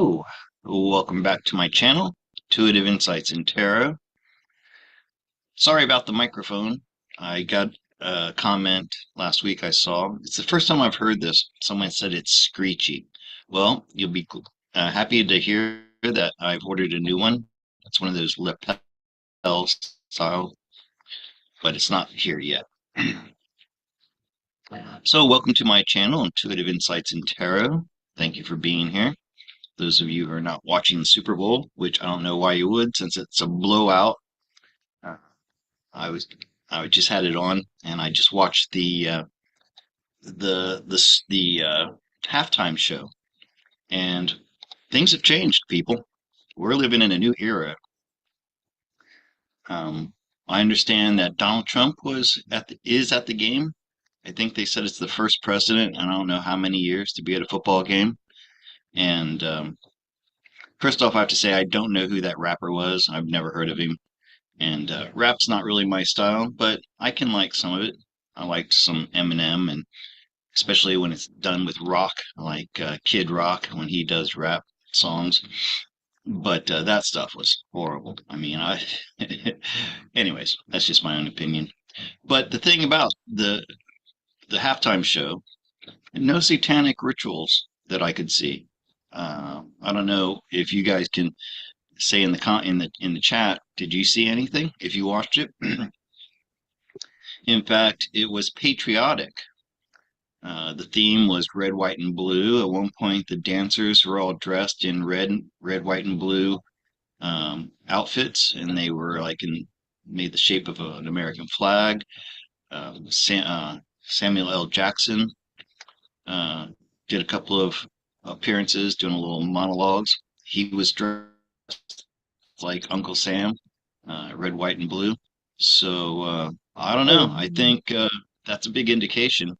Hello, welcome back to my channel, Intuitive Insights in Tarot. Sorry about the microphone. I got a comment last week I saw. It's the first time I've heard this. Someone said it's screechy. Well, you'll be happy to hear that I've ordered a new one. It's one of those lapel style, but it's not here yet. So welcome to my channel, Intuitive Insights in Tarot. Thank you for being here. Those of you who are not watching the Super Bowl, which I don't know why you would, since it's a blowout. Uh, I was I just had it on, and I just watched the halftime show, and things have changed, people. We're living in a new era. I understand that Donald Trump is at the game. I think they said it's the first president, I don't know how many years, to be at a football game. And first off, I have to say I don't know who that rapper was. I've never heard of him. And rap's not really my style, but I can like some of it. I like some Eminem, and especially when it's done with rock. I like Kid Rock when he does rap songs. But that stuff was horrible. I mean, anyways, that's just my own opinion. But the thing about the halftime show, no satanic rituals that I could see. I don't know if you guys can say in the chat, did you see anything if you watched it? In fact, it was patriotic. The theme was red, white, and blue. At one point, the dancers were all dressed in red, white, and blue outfits, and they were made the shape of an American flag. Samuel L. Jackson uh, did a couple of appearances, doing a little monologues. He was dressed like Uncle Sam, red, white, and blue. So I don't know. I think that's a big indication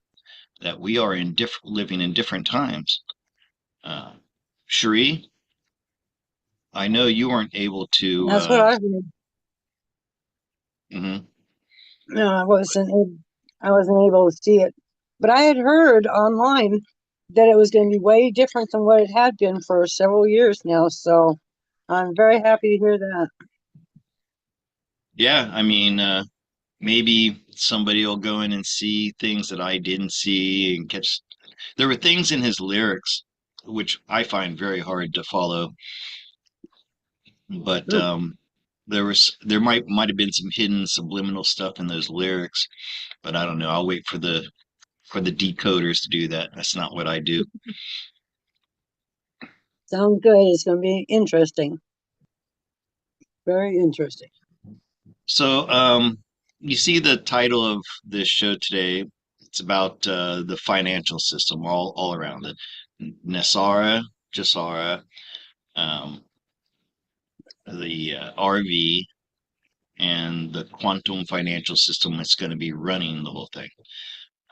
that we are living in different times. Uh, Cherie, I know you weren't able to. That's what I heard. Mhm. No, I wasn't able to see it, but I had heard online that it was going to be way different than what it had been for several years now. So I'm very happy to hear that. Yeah, I mean, maybe somebody will go in and see things that I didn't see and catch. There were things in his lyrics which I find very hard to follow, but Mm. there might have been some hidden subliminal stuff in those lyrics, but I don't know. I'll wait for the decoders to do that. That's not what I do. Sounds good. It's going to be interesting. Very interesting. So, you see the title of this show today. It's about the financial system all around it. N.E.S.A.R.A, Gesara, um, the RV, and the quantum financial system that's going to be running the whole thing.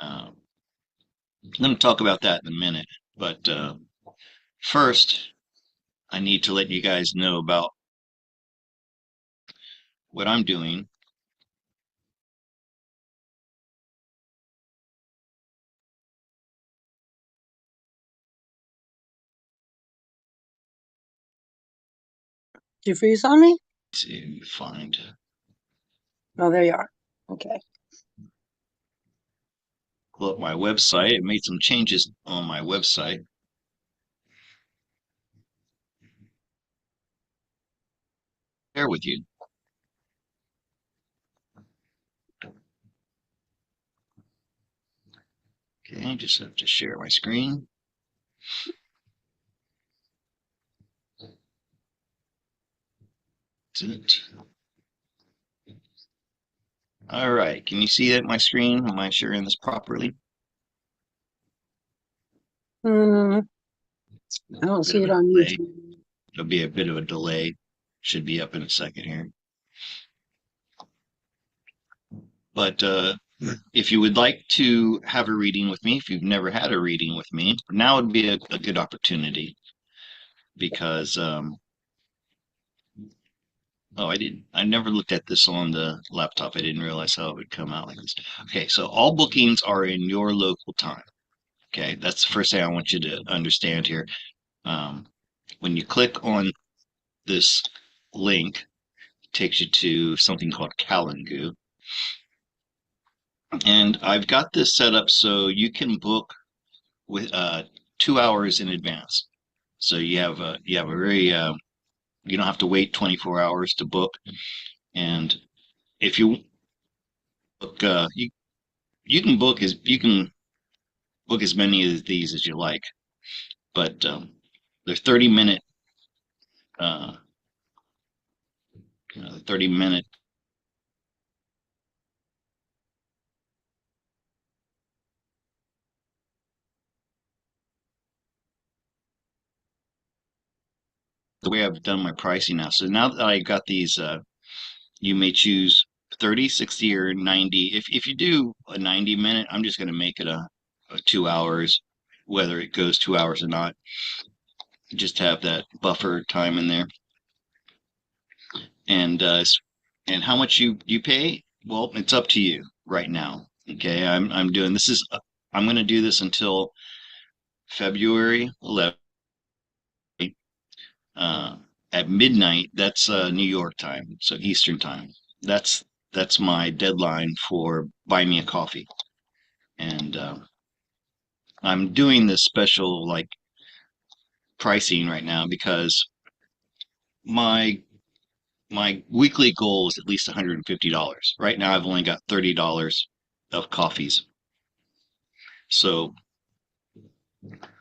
Um, I'm going to talk about that in a minute. But first, I need to let you guys know about what I'm doing. Did you freeze on me? To find. Oh, there you are. Okay. Pull up my website. I made some changes on my website. Share with you. Okay, just have to share my screen. All right, can you see that my screen? Am I sharing this properly? Hmm. I don't Bit see of it a on delay. YouTube. There'll be a bit of a delay. Should be up in a second here. But if you would like to have a reading with me, if you've never had a reading with me, now would be a good opportunity because oh, I never looked at this on the laptop. I didn't realize how it would come out like this. Okay, so all bookings are in your local time. Okay, that's the first thing I want you to understand here. Um, When you click on this link, it takes you to something called Kalangu. And I've got this set up so you can book with 2 hours in advance. So you have a very you don't have to wait 24 hours to book. And if you book, you can book as many of these as you like, but they're 30-minute, uh, 30-minute. The way I've done my pricing now. So now that I got these, you may choose 30, 60, or 90. If you do a 90-minute, I'm just going to make it a 2 hours, whether it goes 2 hours or not. Just have that buffer time in there. And how much you pay? Well, it's up to you right now. Okay, I'm doing this is I'm going to do this until February 11th uh, at midnight. That's New York time, so Eastern time. That's that's my deadline for buy me a coffee, and I'm doing this special like pricing right now because my my weekly goal is at least $150. Right now, I've only got $30 of coffees. So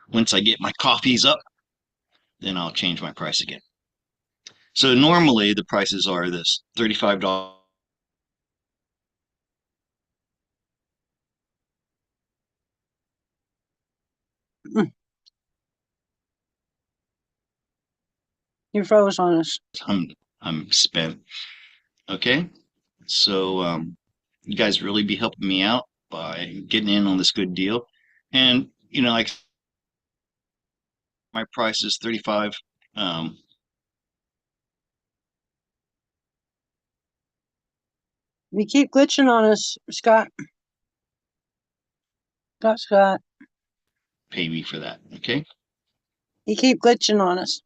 once I get my coffees up, then I'll change my price again. So normally the prices are this $35. You froze on us. I'm spent. Okay. So you guys really be helping me out by getting in on this good deal. And like my price is 35. Um, You keep glitching on us, Scott. Scott. pay me for that. Okay. You keep glitching on us.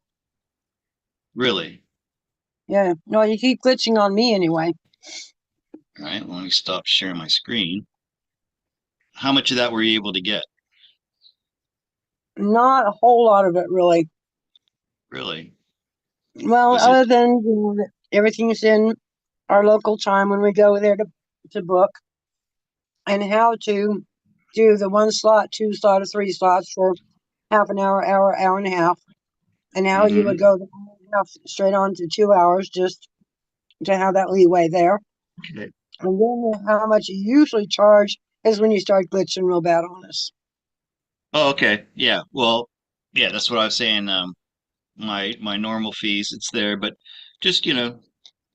Really? Yeah. No, you keep glitching on me anyway. All right. Let me stop sharing my screen. How much of that were you able to get? Not a whole lot of it, really. Really? Well, Was it? other than everything's in our local time when we go there to book, and how to do the one slot, two slot, or three slots for half an hour, hour and a half, and how you would Mm-hmm. go the half straight on to 2 hours just to have that leeway there. Okay. And then how much you usually charge is when you start glitching real bad on us. Oh, okay. Yeah. Well, yeah, that's what I was saying. My normal fees, it's there, but just,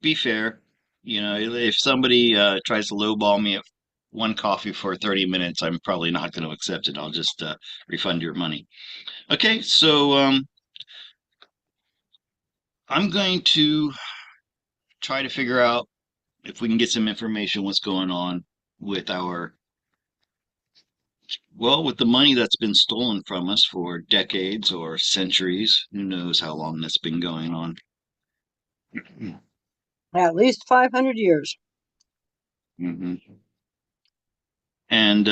be fair. If somebody tries to lowball me at one coffee for 30 minutes, I'm probably not going to accept it. I'll just refund your money. Okay, so I'm going to try to figure out if we can get some information what's going on with with the money that's been stolen from us for decades or centuries. Who knows how long that's been going on. At least 500 years. Hmm. And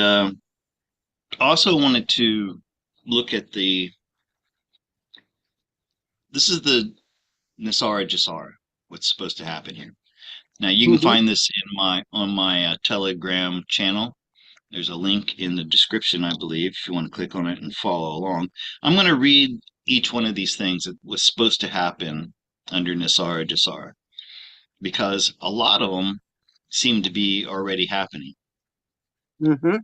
also wanted to look at this is the N.E.S.A.R.A. Gesara, what's supposed to happen here. Now you can Mm-hmm. find this on my Telegram channel. There's a link in the description, I believe, if you want to click on it and follow along. I'm going to read each one of these things that was supposed to happen under N.E.S.A.R.A. Gesara because a lot of them seem to be already happening. Mm-hmm.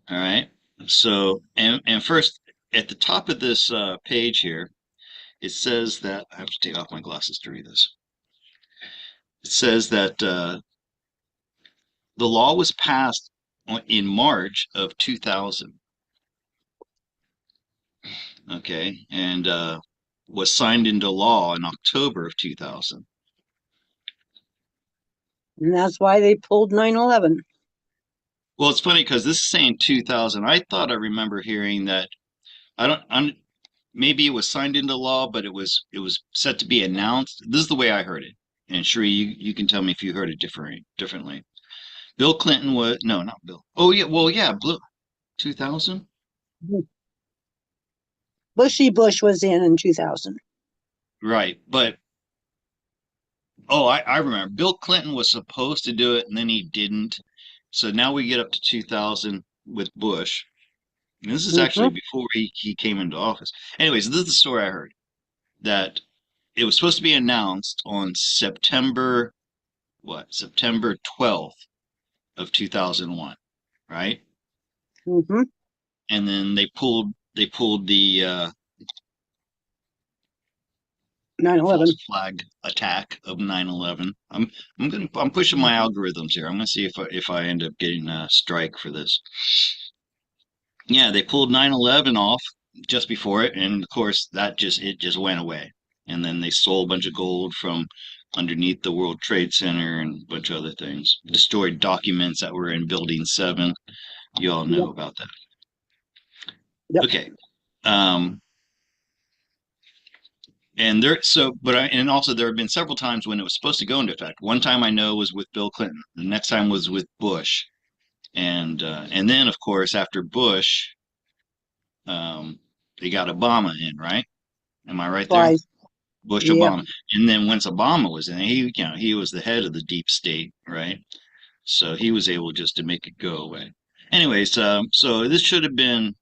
All right. So, and first, at the top of this page here, it says that I have to take off my glasses to read this. It says that the law was passed in March of 2000. Okay, and was signed into law in October of 2000. And that's why they pulled 9/11. Well, it's funny because this is saying 2000. I thought I remember hearing that. I don't. maybe it was signed into law, but it was set to be announced. This is the way I heard it. And Sheree, you can tell me if you heard it differently. Bill Clinton was no, not Bill. Oh yeah, well yeah, Blue 2000. Bushy Bush was in 2000. Right. But oh, I remember Bill Clinton was supposed to do it and then he didn't. So now we get up to 2000 with Bush. And this is actually Mm-hmm. before he came into office. Anyways, this is the story I heard that it was supposed to be announced on September 12th of 2001, right? Mm-hmm. And then they pulled the 9/11. false flag attack of 9/11. I'm pushing my algorithms here. I'm gonna see if I end up getting a strike for this. Yeah, they pulled 9/11 off just before it, and of course it just went away. And then they stole a bunch of gold from underneath the World Trade Center and a bunch of other things. Destroyed documents that were in Building 7. You all know Yep. about that. Yep. Okay. Um, and there, so, but I, and also there have been several times when it was supposed to go into effect. One time I know was with Bill Clinton. The next time was with Bush, and then of course after Bush, um, they got Obama in, right? Am I right there? Twice. Bush Yeah. Obama, and then once Obama was in, he was the head of the deep state, right? So he was able just to make it go away. Anyways, so this should have been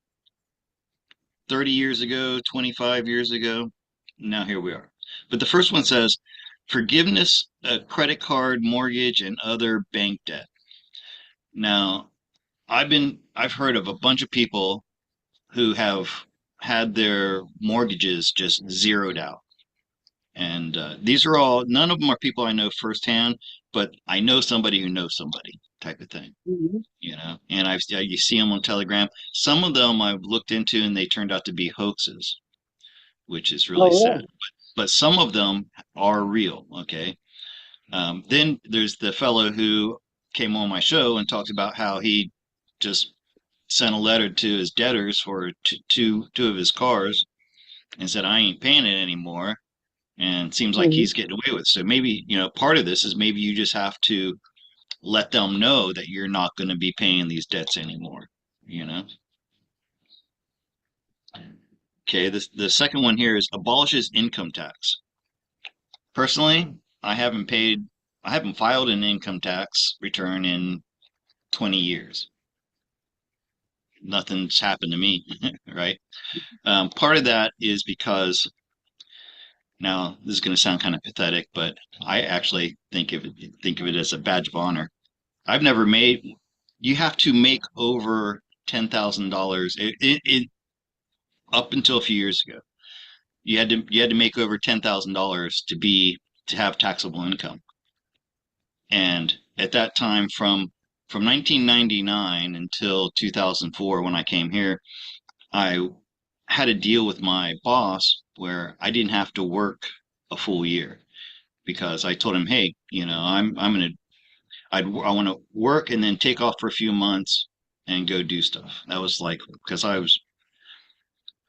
30 years ago, 25 years ago. Now here we are. But the first one says forgiveness, credit card, mortgage, and other bank debt. Now, I've heard of a bunch of people who have had their mortgages just zeroed out. And these are all, none of them are people I know firsthand, but I know somebody who knows somebody type of thing, Mm-hmm. and you see them on Telegram. Some of them I've looked into and they turned out to be hoaxes, which is really Oh, sad. really? But some of them are real. Okay. Then there's the fellow who came on my show and talked about how he just sent a letter to his debtors for two of his cars and said, I ain't paying it anymore. And it seems like Mm-hmm. he's getting away with it. So maybe, part of this is maybe you just have to let them know that you're not going to be paying these debts anymore, you know? Okay, the second one here is abolishes income tax. Personally, I haven't paid, I haven't filed an income tax return in 20 years. Nothing's happened to me, right? Part of that is because now this is going to sound kind of pathetic, but I actually think of it as a badge of honor. I've never made. You have to make over $10,000. It up until a few years ago. You had to make over $10,000 to have taxable income. And at that time, from 1999 until 2004, when I came here, I had a deal with my boss where I didn't have to work a full year because I told him, hey, I'm gonna I want to work and then take off for a few months and go do stuff. That was like because I was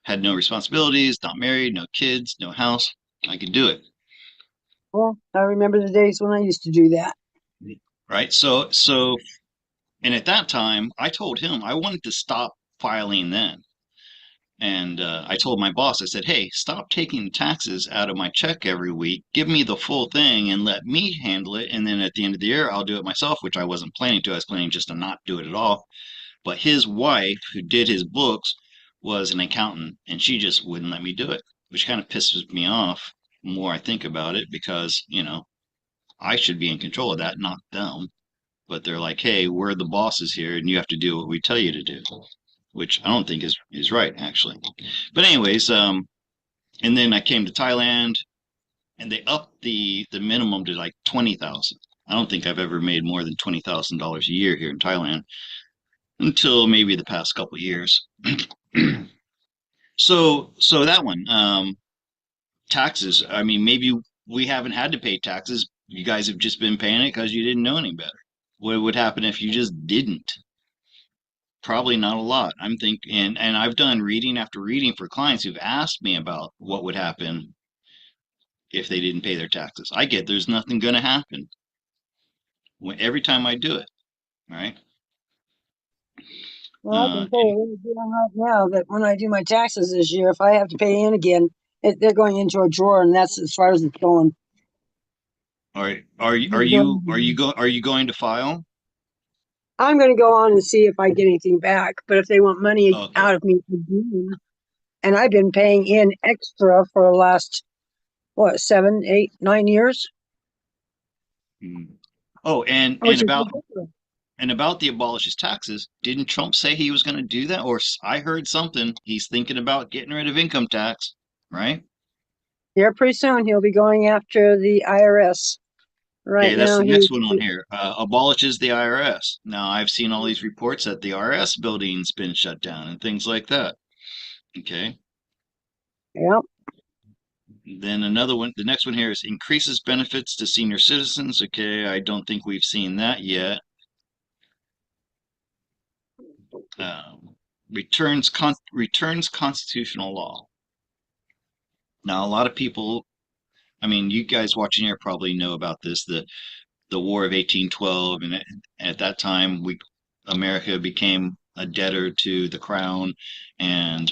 had no responsibilities, not married, no kids, no house. I could do it. Well, I remember the days when I used to do that. Right. And at that time, I told him I wanted to stop filing then. And I told my boss, I said, hey, stop taking taxes out of my check every week. Give me the full thing and let me handle it. And then at the end of the year, I'll do it myself, which I wasn't planning to. I was planning just to not do it at all. But his wife, who did his books, was an accountant and she just wouldn't let me do it, which kind of pisses me off the more I think about it because, I should be in control of that, not them. But they're like, hey, we're the bosses here and you have to do what we tell you to do, which I don't think is right, actually. But, anyways, and then I came to Thailand and they upped the minimum to like 20,000. I don't think I've ever made more than $20,000 a year here in Thailand until maybe the past couple of years. So that one, taxes. I mean, maybe we haven't had to pay taxes. You guys have just been paying it because you didn't know any better. What would happen if you just didn't? Probably not a lot. I'm thinking, and I've done reading after reading for clients who've asked me about what would happen if they didn't pay their taxes. I get there's nothing going to happen every time I do it, right? Well, I can tell And you right now that when I do my taxes this year, if I have to pay in again, they're going into a drawer, and that's as far as it's going. are you going to file? I'm going to go on and see if I get anything back. But if they want money Okay. out of me for June, and I've been paying in extra for the last what 7, 8, 9 years, Hmm. Oh, which is ridiculous. and about the abolishes taxes, didn't Trump say he was going to do that? Or I heard something. He's thinking about getting rid of income tax, right? Yeah, pretty soon he'll be going after the IRS. Right Okay, that's now, the he next one on here. Abolishes the IRS. Now, I've seen all these reports that the IRS building's been shut down and things like that. Okay. yeah, Then another one, the next one here is increases benefits to senior citizens. Okay, I don't think we've seen that yet. Returns constitutional law. Now, a lot of people, I mean, you guys watching here probably know about this. The War of 1812, and at that time, we America became a debtor to the crown, and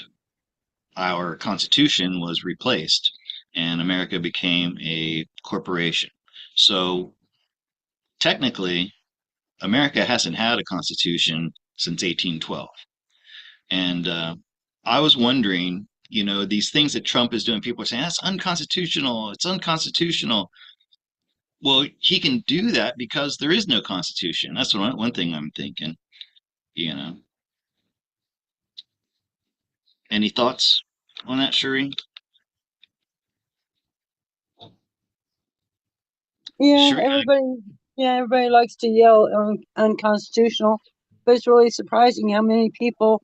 our Constitution was replaced, and America became a corporation. So technically, America hasn't had a constitution since 1812. And I was wondering, these things that Trump is doing, people are saying that's unconstitutional. It's unconstitutional. Well, he can do that because there is no constitution. That's one thing I'm thinking. You know, any thoughts on that, Sheree? yeah, Sheree, everybody likes to yell unconstitutional, but it's really surprising how many people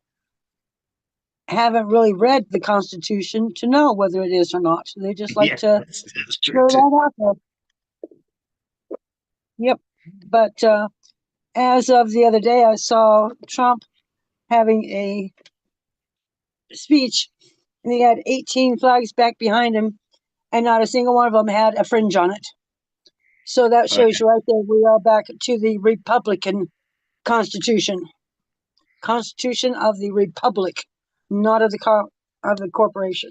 haven't really read the Constitution to know whether it is or not. They just like yeah, to that's true throw too. that out there. Yep. But as of the other day, I saw Trump having a speech, and he had 18 flags back behind him, and not a single one of them had a fringe on it. So that shows Okay. you right there we are back to the Republican Constitution. Constitution of the Republic, not of the corporation.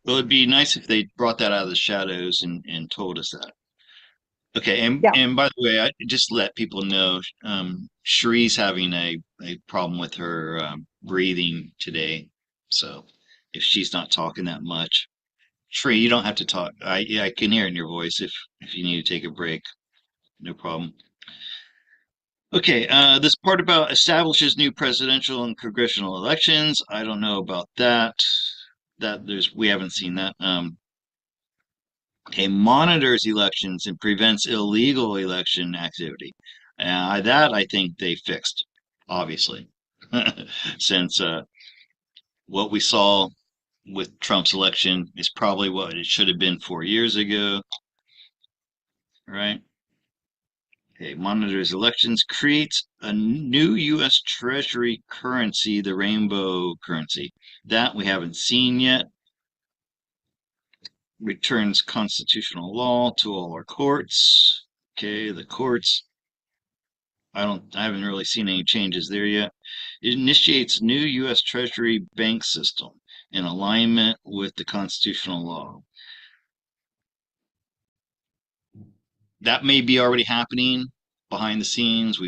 Well, it'd be nice if they brought that out of the shadows and told us that. Okay, Yeah, and by the way, I just let people know, Sheree's having a problem with her breathing today. So if she's not talking that much, Sheree, you don't have to talk. I can hear it in your voice if you need to take a break. No problem. Okay, this part about establishes new presidential and congressional elections. I don't know about that. We haven't seen that. It monitors elections and prevents illegal election activity. That I think they fixed, obviously, since what we saw with Trump's election is probably what it should have been 4 years ago, right? Okay, monitors elections, creates a new U.S. Treasury currency, the rainbow currency. That we haven't seen yet. Returns constitutional law to all our courts. Okay, the courts. I haven't really seen any changes there yet. It initiates new U.S. Treasury bank system in alignment with the constitutional law. That may be already happening behind the scenes.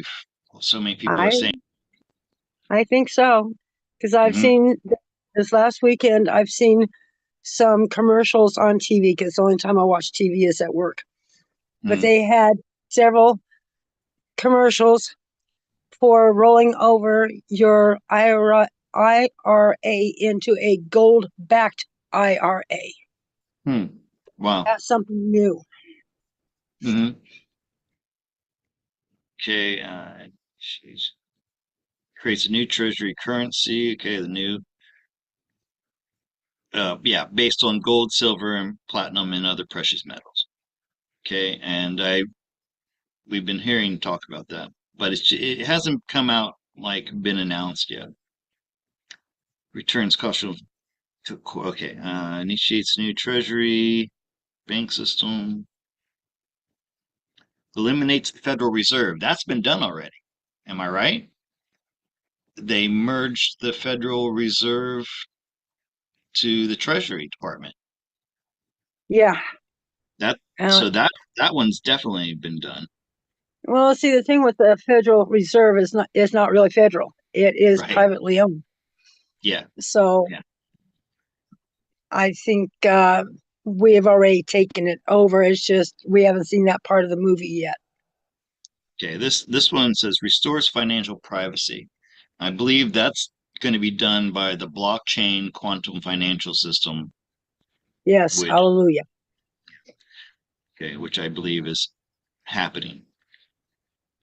So many people are I saying, I think so because I've hmm seen this last weekend. I've seen some commercials on TV because the only time I watch TV is at work. But hmm they had several commercials for rolling over your IRA into a gold backed IRA. hmm, wow. That's something new. hmm Okay, creates a new treasury currency. Okay, the new, yeah, based on gold, silver, and platinum and other precious metals. Okay, and we've been hearing talk about that, but it hasn't come out like been announced yet. Returns caution to okay. Initiates new treasury bank system. Eliminates the Federal Reserve. That's been done already. Am I right? They merged the Federal Reserve to the Treasury Department. Yeah. That Uh, so that one's definitely been done. well, see, the thing with the Federal Reserve is not really federal. It is Right. privately owned. Yeah. So Yeah. I think we have already taken it over. It's just we haven't seen that part of the movie yet. Okay. This one says restores financial privacy. I believe that's going to be done by the blockchain quantum financial system, Yes, which hallelujah. which I believe is happening.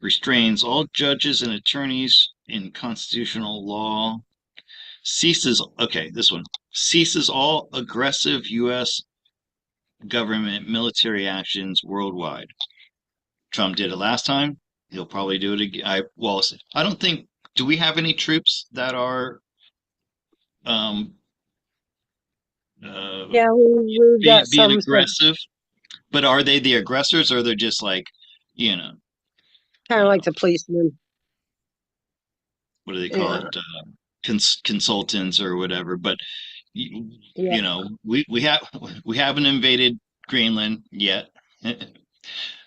Restrains all judges and attorneys in constitutional law. This one ceases all aggressive U.S. government military actions worldwide. Trump did it last time. He'll probably do it again. I don't think. Do we have any troops that are um, uh, Yeah, we've got being some aggressive? But are they the aggressors, or they're just like, you know, kind of like uh, the policemen. what do they call Yeah, it? Consultants or whatever. But you, yeah. you know, we haven't invaded Greenland yet, or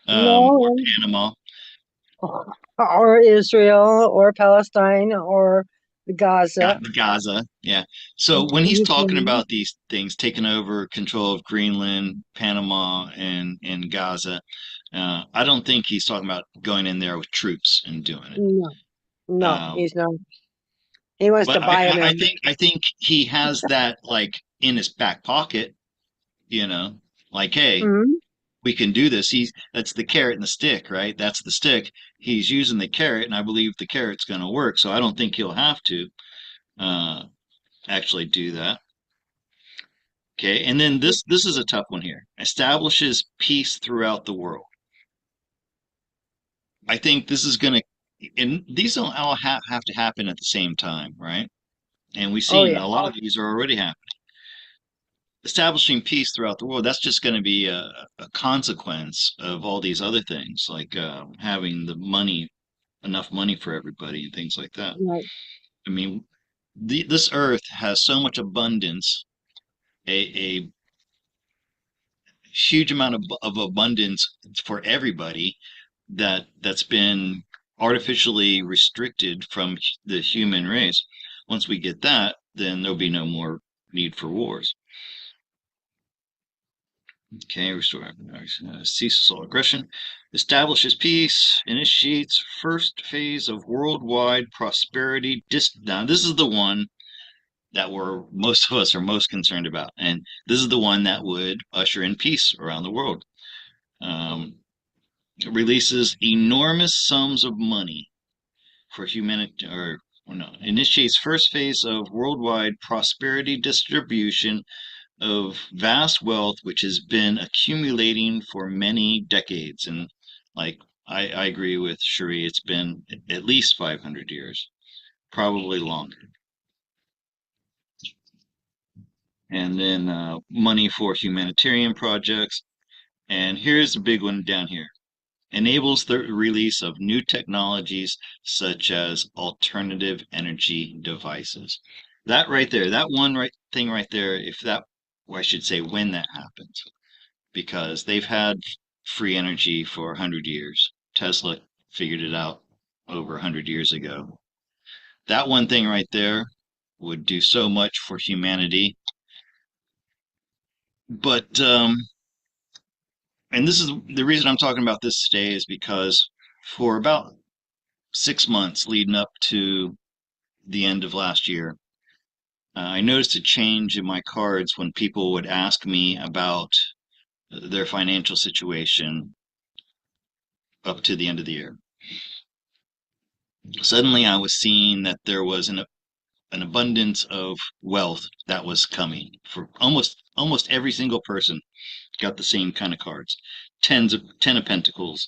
No, Panama, or Israel, or Palestine, or Gaza, Gaza. Yeah. So when he's talking Ukraine. about these things, taking over control of Greenland, Panama, and Gaza, I don't think he's talking about going in there with troops and doing it. No, no, Um, he's not. He wants to but buy them in. I think he has that like in his back pocket, you know, like, hey, Mhm. we can do this. That's the carrot and the stick, right? That's the stick. He's using the carrot, and I believe the carrot's going to work. So I don't think he'll have to uh, actually do that. Okay, and then this is a tough one here. Establishes peace throughout the world. I think this is going to, and these don't all have to happen at the same time, right? And we've Oh seen yeah, a lot of these are already happening. Establishing peace throughout the world, that's just going to be a consequence of all these other things, like having the money, enough money for everybody, and things like that. right, I mean, this earth has so much abundance, a huge amount of abundance for everybody that's been artificially restricted from the human race. Once we get that, then there'll be no more need for wars. Okay, restore, ceases all aggression, establishes peace, initiates first phase of worldwide prosperity. Now, this is the one that most of us are most concerned about, and this is the one that would usher in peace around the world. Um, releases enormous sums of money for humanity, or well, no, initiates first phase of worldwide prosperity distribution of vast wealth which has been accumulating for many decades. And like I agree with Cherie, it's been at least 500 years, probably longer. And then money for humanitarian projects. And here's the big one down here. Enables the release of new technologies such as alternative energy devices. That right there, that one right thing right there, if that, or I should say when that happens, because they've had free energy for 100 years. Tesla figured it out over 100 years ago. That one thing right there would do so much for humanity. But, and this is the reason I'm talking about this today is because for about 6 months leading up to the end of last year, I noticed a change in my cards when people would ask me about their financial situation up to the end of the year. Suddenly, I was seeing that there was an abundance of wealth that was coming for almost every single person got the same kind of cards. Ten of Pentacles,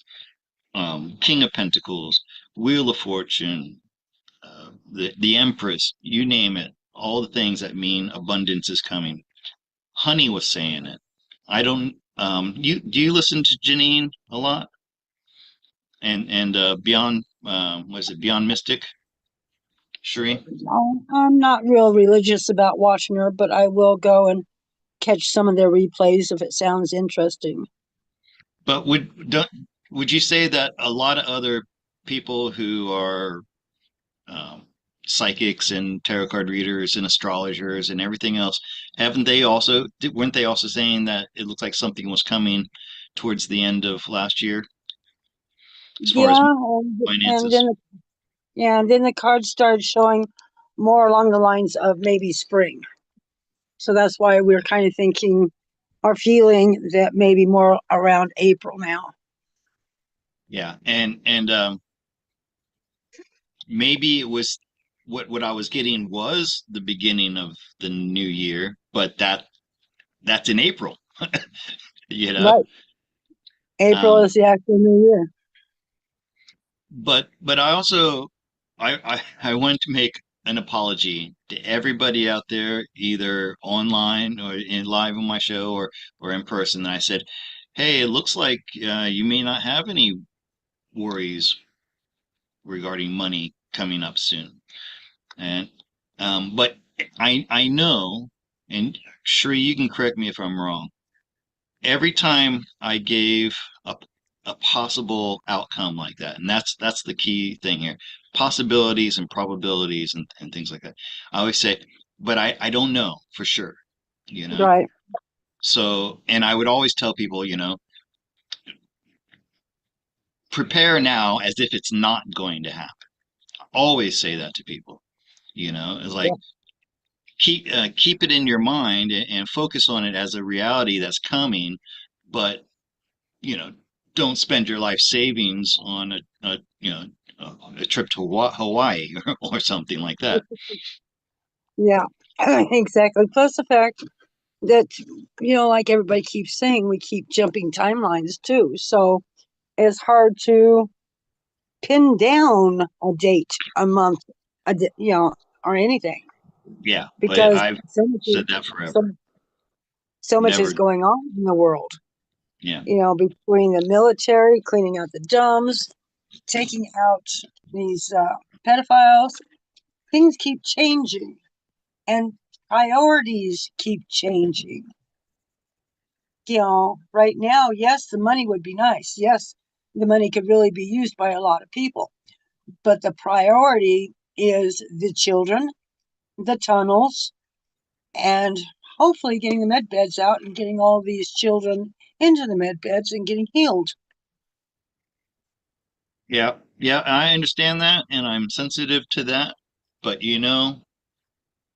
King of Pentacles, Wheel of Fortune, the Empress, you name it, all the things that mean abundance is coming. Honey was saying it. I don't. You do you listen to Janine a lot? And Beyond, was it Beyond Mystic, Sheree? I'm not real religious about watching her, but I will go and catch some of their replays if it sounds interesting. But would you say that a lot of other people who are um, psychics and tarot card readers and astrologers and everything else, haven't they also, weren't they also saying that it looked like something was coming towards the end of last year as far as Yeah, and finances? then the cards started showing more along the lines of maybe spring. So that's why we're kind of thinking or feeling that maybe more around April now. Yeah, and maybe it was what I was getting was the beginning of the new year, but that's in April, you know. Right. April Um, is the actual new year. but I also I want to make an apology to everybody out there, either online or in live on my show or in person. And I said, hey, it looks like you may not have any worries regarding money coming up soon. And but I know, and Sheree, you can correct me if I'm wrong. Every time I gave a possible outcome like that, and that's the key thing here, possibilities and probabilities and things like that. I always say, but I don't know for sure, you know. Right. So, and I would always tell people, prepare now as if it's not going to happen. Always say that to people, it's like Yeah. keep it in your mind and focus on it as a reality that's coming, but you know, don't spend your life savings on a trip to Hawaii or something like that. Yeah. Exactly. Plus the fact that, like everybody keeps saying, we keep jumping timelines too. So it's hard to pin down a date, a month, or anything Yeah, but because I've so much, said that so, forever. so much is Never. going on in the world. Yeah, Between the military, cleaning out the dumps, taking out these pedophiles, things keep changing and priorities keep changing. Right now, yes, the money would be nice. Yes, the money could really be used by a lot of people. But the priority is the children, the tunnels, and hopefully getting the med beds out and getting all these children into the med beds and getting healed. yeah, yeah. I understand that, and I'm sensitive to that. But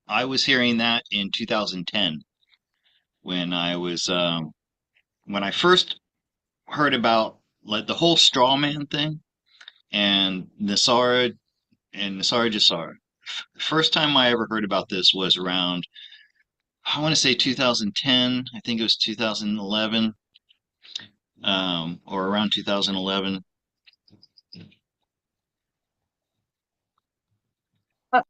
I was hearing that in 2010 when when I first heard about like the whole straw man thing and N.E.S.A.R.A. Gesara. First time I ever heard about this was around, I want to say 2010. I think it was 2011, or around 2011. Uh,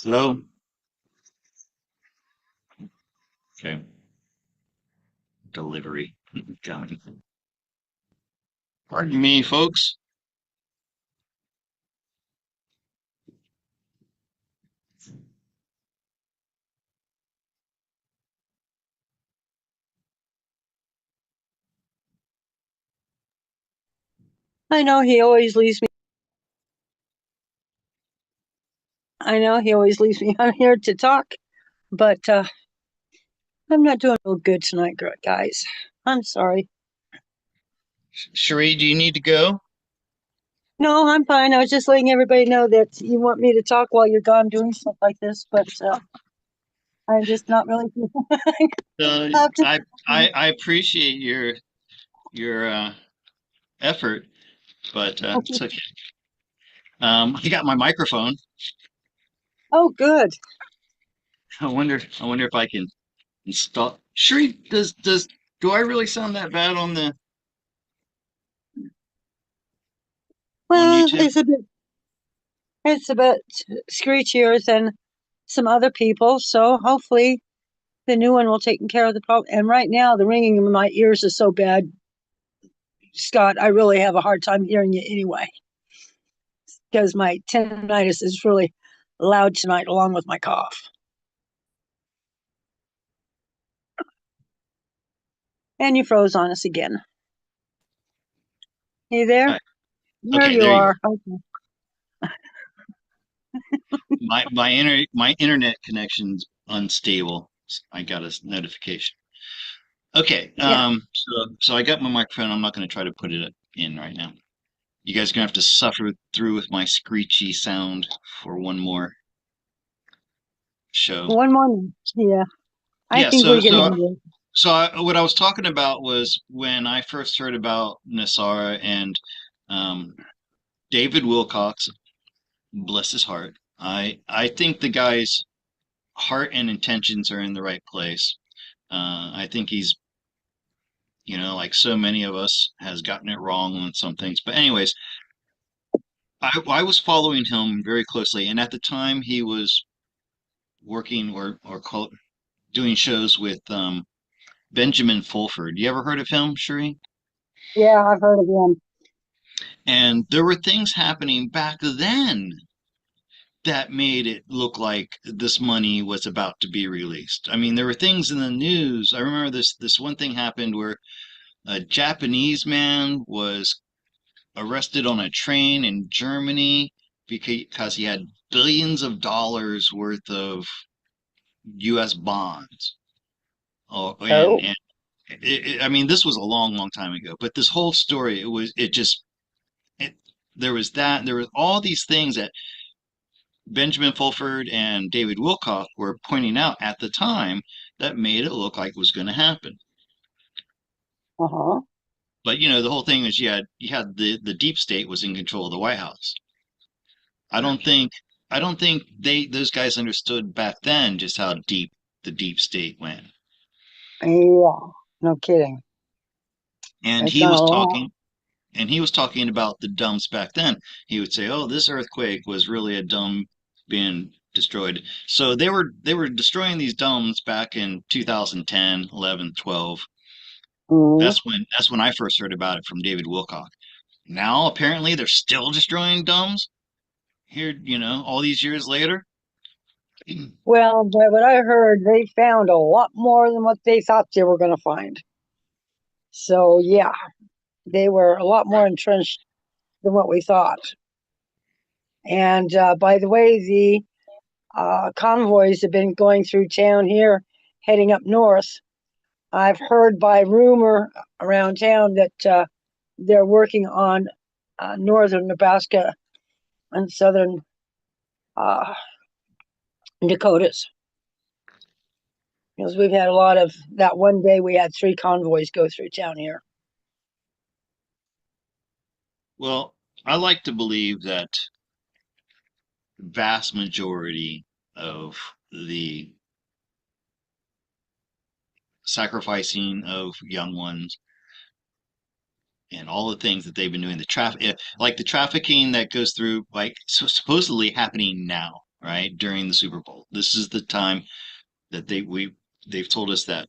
Hello? Okay. Delivery coming. Pardon me, folks. I know he always leaves me. I know he always leaves me on here to talk, but I'm not doing real good tonight, guys. I'm sorry. Cherie, do you need to go? No, I'm fine. I was just letting everybody know that you want me to talk while you're gone doing stuff like this, but I'm just not really Uh, up to. I appreciate your effort, but it's okay. I got my microphone. Oh, good. I wonder if I can install. Cherie, do I really sound that bad on the? on Well, YouTube? it's a bit screechier than some other people, so hopefully the new one will take care of the problem. And right now, the ringing in my ears is so bad, Scott. I really have a hard time hearing you anyway because my tinnitus is really loud tonight, along with my cough. And you froze on us again. You there? Hi. There Okay, you there you go. are. Okay. My internet connection's unstable. I got a notification. Okay, Yeah. so I got my microphone. I'm not going to try to put it in right now. You guys are gonna have to suffer through with my screechy sound for one more show. One more. Yeah. I Yeah, think we can handle it. what I was talking about was when I first heard about N.E.S.A.R.A and um, David Wilcox, bless his heart. I think the guy's heart and intentions are in the right place. I think he's, like so many of us, has gotten it wrong on some things. But anyways, I was following him very closely, and at the time he was working doing shows with Benjamin Fulford. You ever heard of him, Sheree? Yeah, I've heard of him. And there were things happening back then that made it look like this money was about to be released. I mean, there were things in the news. I remember this one thing happened where a Japanese man was arrested on a train in Germany because he had billions of dollars worth of U.S. bonds. Oh, Oh, I mean, this was a long, long time ago, but this whole story, it, there was that, there was all these things that Benjamin Fulford and David Wilcock were pointing out at the time that made it look like it was going to happen. uh-huh. But the whole thing is you had the deep state was in control of the White House. I don't think I don't think those guys understood back then just how deep the deep state went. Yeah, no kidding. And It's he gone was a long. talking and he was talking about the dumps back then. He would say, "Oh, this earthquake was really a dump being destroyed." So they were destroying these dumps back in 2010, 11, 12. Mhm. That's when I first heard about it from David Wilcock. Now apparently they're still destroying dumps here, all these years later. Well, but what I heard, they found a lot more than what they thought they were going to find. So, yeah, they were a lot more entrenched than what we thought. And by the way, the convoys have been going through town here, heading up north. I've heard by rumor around town that they're working on northern Nebraska and southern uh, Dakotas. Because we've had a lot of that one day we had three convoys go through town here. Well, I like to believe that vast majority of the sacrificing of young ones and all the things that they've been doing, the traffic, like the trafficking that goes through, like supposedly happening now, right during the Super Bowl. This is the time that they've told us that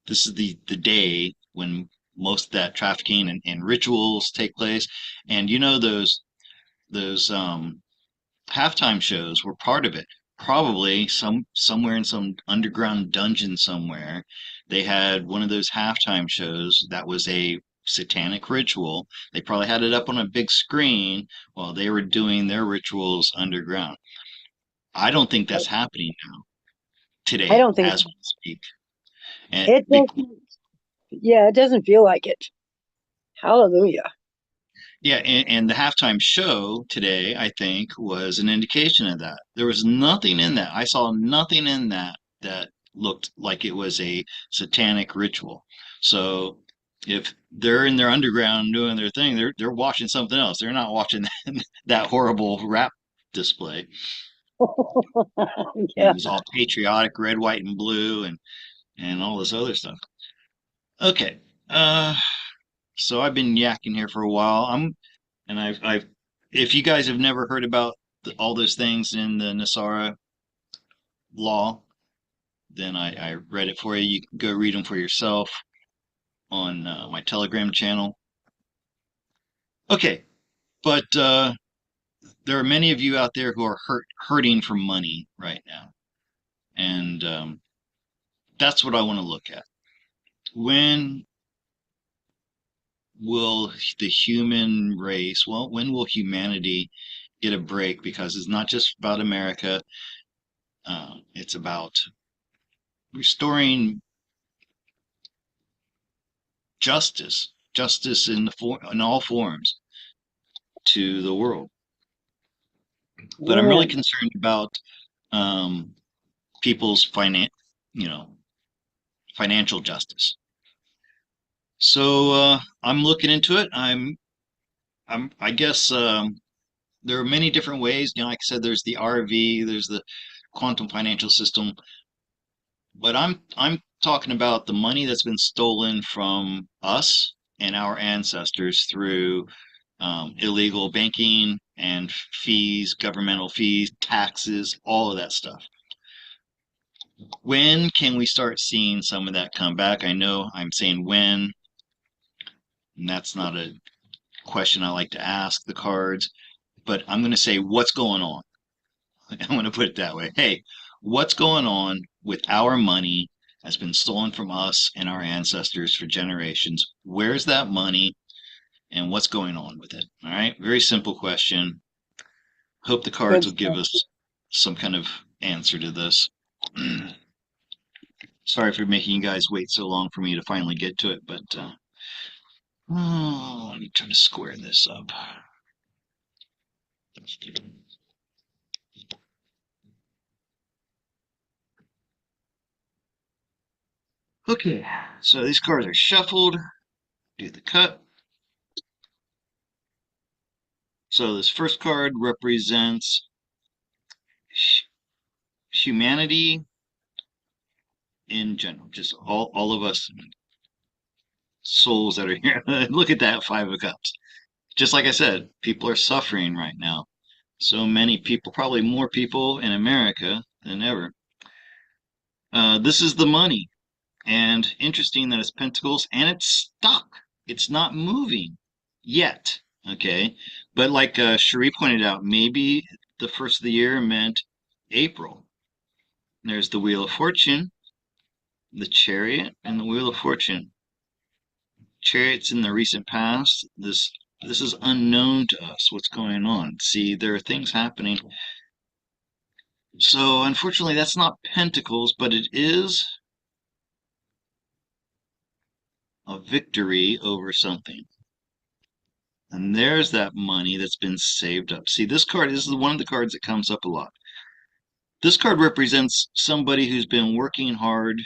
this is the day when most of that trafficking and rituals take place, and those halftime shows were part of it. Probably somewhere in some underground dungeon somewhere, they had one of those halftime shows that was a satanic ritual. They probably had it up on a big screen while they were doing their rituals underground. I don't think that's happening now I today don't think as we speak. And it doesn't. Yeah, it doesn't feel like it. Hallelujah. yeah, and the halftime show today, I think, was an indication of that. There was nothing in that. I saw nothing in that looked like it was a satanic ritual. So if they're in their underground doing their thing, they're watching something else. They're not watching that horrible rap display. Yeah. It was all patriotic, red, white, and blue, and all this other stuff. Okay, so I've been yakking here for a while. And if you guys have never heard about all those things in the N.E.S.A.R.A law, then I read it for you. You can go read them for yourself on my Telegram channel. Okay, but there are many of you out there who are hurting for money right now, and that's what I want to look at. When will the human race, well, when will humanity get a break? Because it's not just about America, it's about restoring justice in all forms to the world. But I'm really Amen. concerned about um, people's you know, financial justice. So I'm looking into it. I guess there are many different ways. Like I said, there's the RV, there's the quantum financial system, but I'm talking about the money that's been stolen from us and our ancestors through illegal banking and fees, governmental fees, taxes, all of that stuff. When can we start seeing some of that come back? I know I'm saying when, and that's not a question I like to ask the cards, but I'm going to say what's going on. I'm going to put it that way. Hey, what's going on with our money that's been stolen from us and our ancestors for generations? Where's that money and what's going on with it? All right, very simple question. Hope the cards Good will give stuff. us some kind of answer to this. Sorry for making you guys wait so long for me to finally get to it, but oh, let me try to square this up. Okay, so these cards are shuffled. Do the cut. So this first card represents humanity in general, just all of us souls that are here. Look at that Five of Cups. Just like I said, people are suffering right now. So many people, probably more people in America than ever. This is the money. And interesting that it's pentacles and it's stuck. It's not moving yet. Okay. But like Cherie pointed out, maybe the first of the year meant April. There's the Wheel of Fortune, the Chariot, and the Wheel of Fortune. Chariots in the recent past. This is unknown to us. What's going on? See, there are things happening. So unfortunately, that's not Pentacles, but it is a victory over something. And there's that money that's been saved up. See, this is one of the cards that comes up a lot. This card represents somebody who's been working hard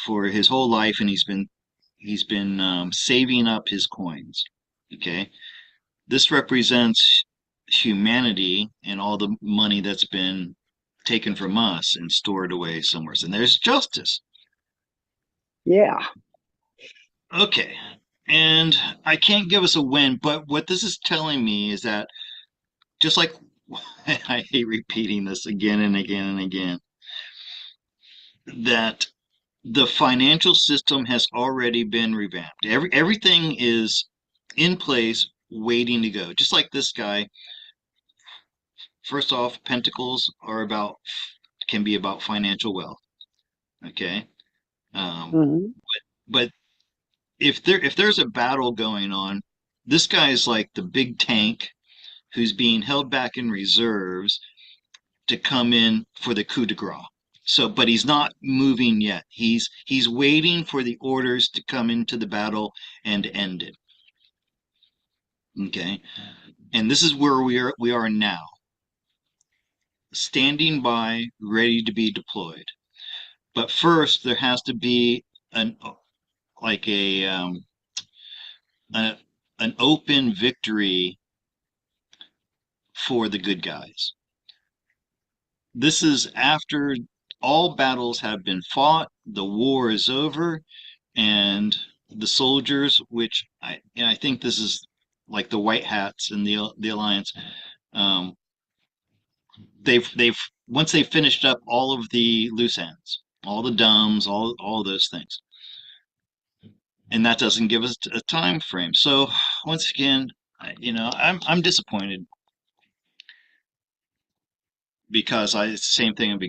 for his whole life, and he's been saving up his coins. Okay, this represents humanity and all the money that's been taken from us and stored away somewhere. And there's justice. Yeah. Okay, and I can't give us a win, but what this is telling me is that just like I hate repeating this again and again and again, that the financial system has already been revamped. Everything is in place, waiting to go. Just like this guy. First off, pentacles are about can be about financial wealth. Okay, um, Hmm. but if there's a battle going on, this guy is like the big tank who's being held back in reserves to come in for the coup de grace. So, but he's not moving yet. He's waiting for the orders to come into the battle and end it. Okay, and this is where we are now, standing by, ready to be deployed. But first, there has to be an like a an open victory for the good guys. This is after all battles have been fought, the war is over, and the soldiers, which I think this is like the White Hats and the Alliance. Um, they've once they finished up all of the loose ends, all the dumbs, all those things, and that doesn't give us a time frame. So once again, I'm disappointed because it's the same thing.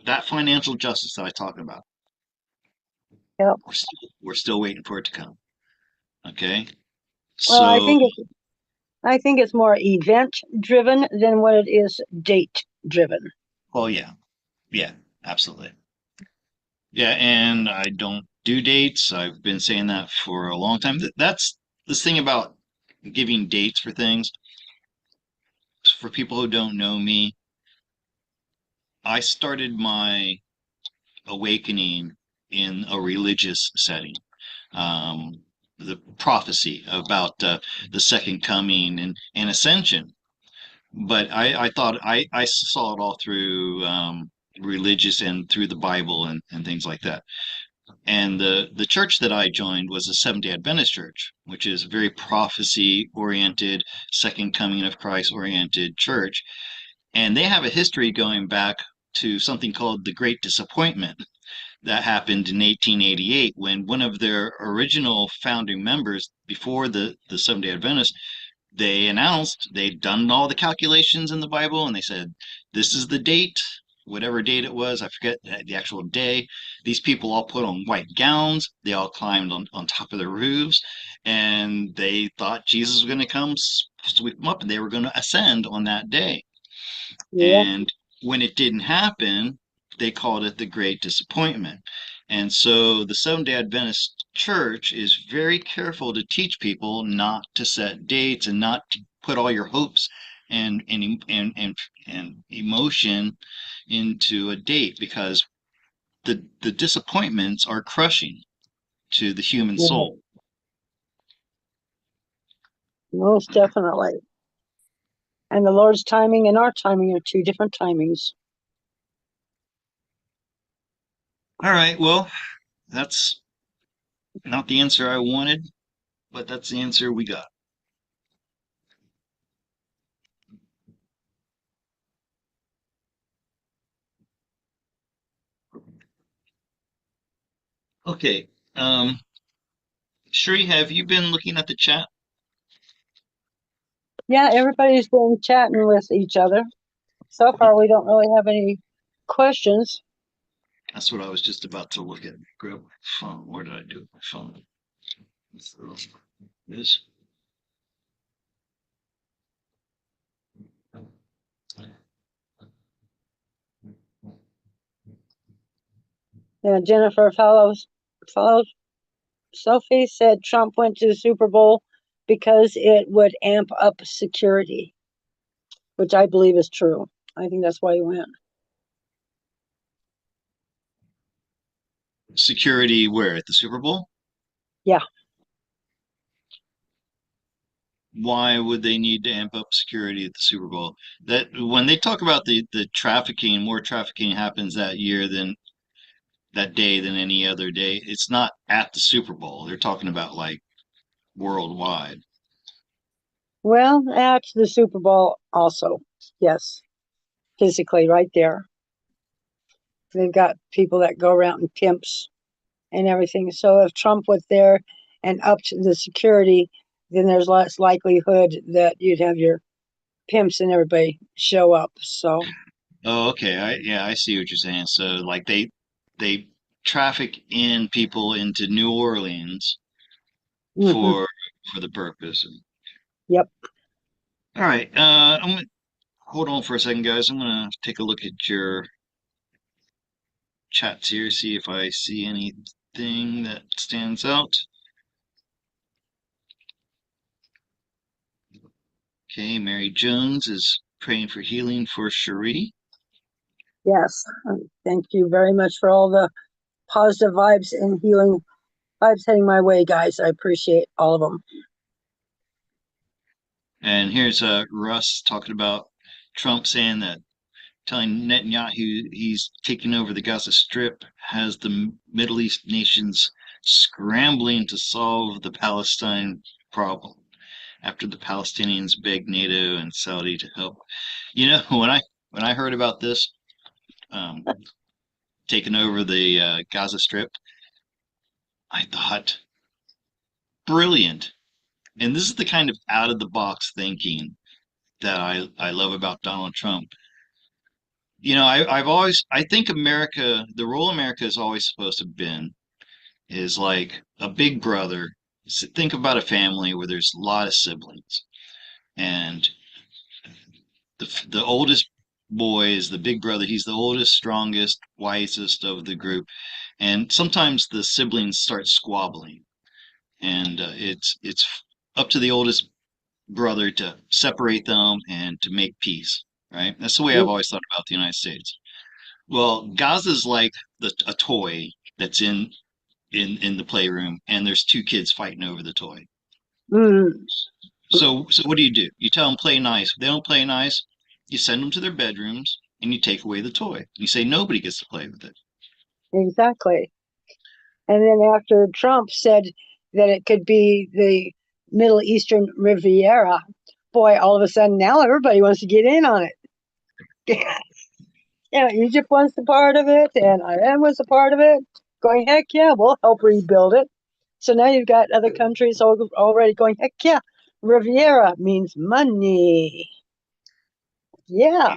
That financial justice that I talk about, Yep. we're still waiting for it to come. Okay, Well, so I think it's more event driven than what it is date driven. well, yeah, yeah, absolutely, yeah, and I don't do dates. I've been saying that for a long time. That's this thing about giving dates for things. For people who don't know me, I started my awakening in a religious setting. The prophecy about the second coming and ascension. But I thought I saw it all through religious and through the Bible and things like that. And the church that I joined was a Seventh-day Adventist church, which is a very prophecy oriented, second coming of Christ oriented church. And they have a history going back to something called the Great Disappointment that happened in 1888 when one of their original founding members before the Seventh-day Adventists, they announced they'd done all the calculations in the Bible and they said, this is the date, whatever date it was, I forget the actual day. These people all put on white gowns, they all climbed on top of the roofs, and they thought Jesus was going to come sweep them up and they were going to ascend on that day. Yep. And when it didn't happen, they called it the Great Disappointment. And so the Seventh-day Adventist Church is very careful to teach people not to set dates and not to put all your hopes and emotion into a date because the disappointments are crushing to the human Yep. soul. Most definitely. And the Lord's timing and our timing are two different timings. All right, well, that's not the answer I wanted, but that's the answer we got. Okay. Sheree, have you been looking at the chat? Yeah, everybody's been chatting with each other. So far, we don't really have any questions. That's what I was just about to look at. Grab my phone. Where did I do my phone? So, this. Yeah, Jennifer follows Sophie said Trump went to the Super Bowl because it would amp up security, which I believe is true. I think that's why he went. Security where? At the Super Bowl? Yeah. Why would they need to amp up security at the Super Bowl? That when they talk about the trafficking, more trafficking happens that year than that day than any other day. It's not at the Super Bowl. They're talking about like worldwide. Well, at the Super Bowl also. Yes. Physically right there. They've got people that go around in pimps and everything. So if Trump was there and upped the security, then there's less likelihood that you'd have your pimps and everybody show up. So, Oh, okay. Yeah, I see what you're saying. So like they traffic in people into New Orleans mhm. for for the purpose. Yep. All right. Hold on for a second, guys. I'm gonna take a look at your chats here, see if I see anything that stands out. Okay, Mary Jones is praying for healing for Cherie. Yes. Thank you very much for all the positive vibes and healing vibes heading my way, guys. I appreciate all of them. And here's Russ talking about Trump saying that telling Netanyahu he's taking over the Gaza Strip has the Middle East nations scrambling to solve the Palestine problem. after the Palestinians begged NATO and Saudi to help. When I heard about this um, taking over the Gaza Strip, I thought, brilliant. And this is the kind of out of the box thinking that I love about Donald Trump. I think America, the role America is always supposed to have been is like a big brother. Think about a family where there's a lot of siblings, and the oldest boy is the big brother. He's the oldest, strongest, wisest of the group, and sometimes the siblings start squabbling, and it's up to the oldest brother to separate them and to make peace. Right? That's the way I've Mm, always thought about the United States. Well, Gaza's like a toy that's in the playroom, and there's two kids fighting over the toy. mm, So what do? You tell them play nice. If they don't play nice, you send them to their bedrooms and you take away the toy. You say nobody gets to play with it. exactly. And then after Trump said that it could be the Middle Eastern Riviera, boy, all of a sudden now everybody wants to get in on it. Yeah, Egypt wants a part of it, and Iran was a part of it. Going, heck yeah, we'll help rebuild it. So now you've got other countries already going, heck yeah, Riviera means money. Yeah,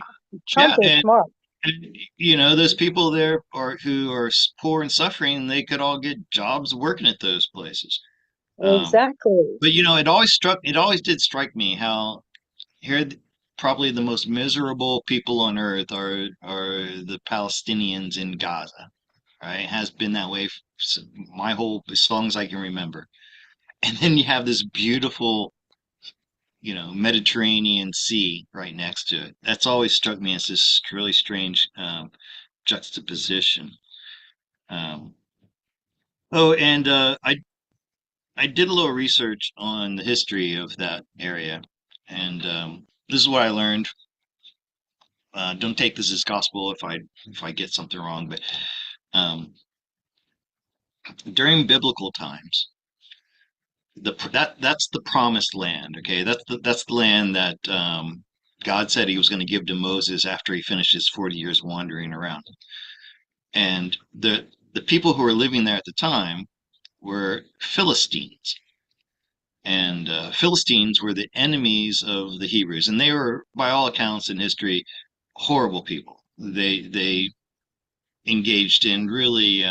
Trump Yeah, is smart. and those people there are who are poor and suffering. They could all get jobs working at those places. Um, Exactly. but it always did strike me how here probably the most miserable people on earth are the Palestinians in Gaza. Right, has been that way my whole as long as I can remember. And then you have this beautiful, Mediterranean Sea right next to it. That's always struck me as this really strange juxtaposition. Um, oh, and I did a little research on the history of that area, and this is what I learned. Don't take this as gospel if I get something wrong, but um, during biblical times, that's the promised land. Okay, that's the land that God said He was going to give to Moses after he finished his 40 years wandering around. And the people who were living there at the time were Philistines, and Philistines were the enemies of the Hebrews, and they were, by all accounts in history, horrible people. They engaged in really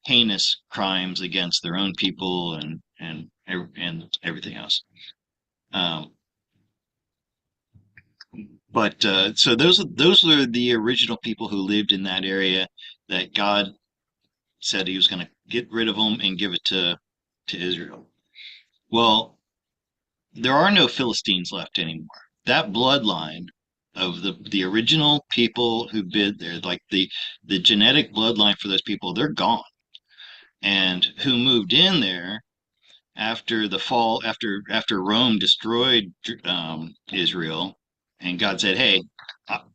heinous crimes against their own people and everything else. Um, but so those were the original people who lived in that area that God said He was going to get rid of them and give it to Israel. Well, there are no Philistines left anymore. That bloodline of the original people who bid there, like the genetic bloodline for those people, they're gone. And who moved in there after the fall, after Rome destroyed Israel, and God said, "Hey,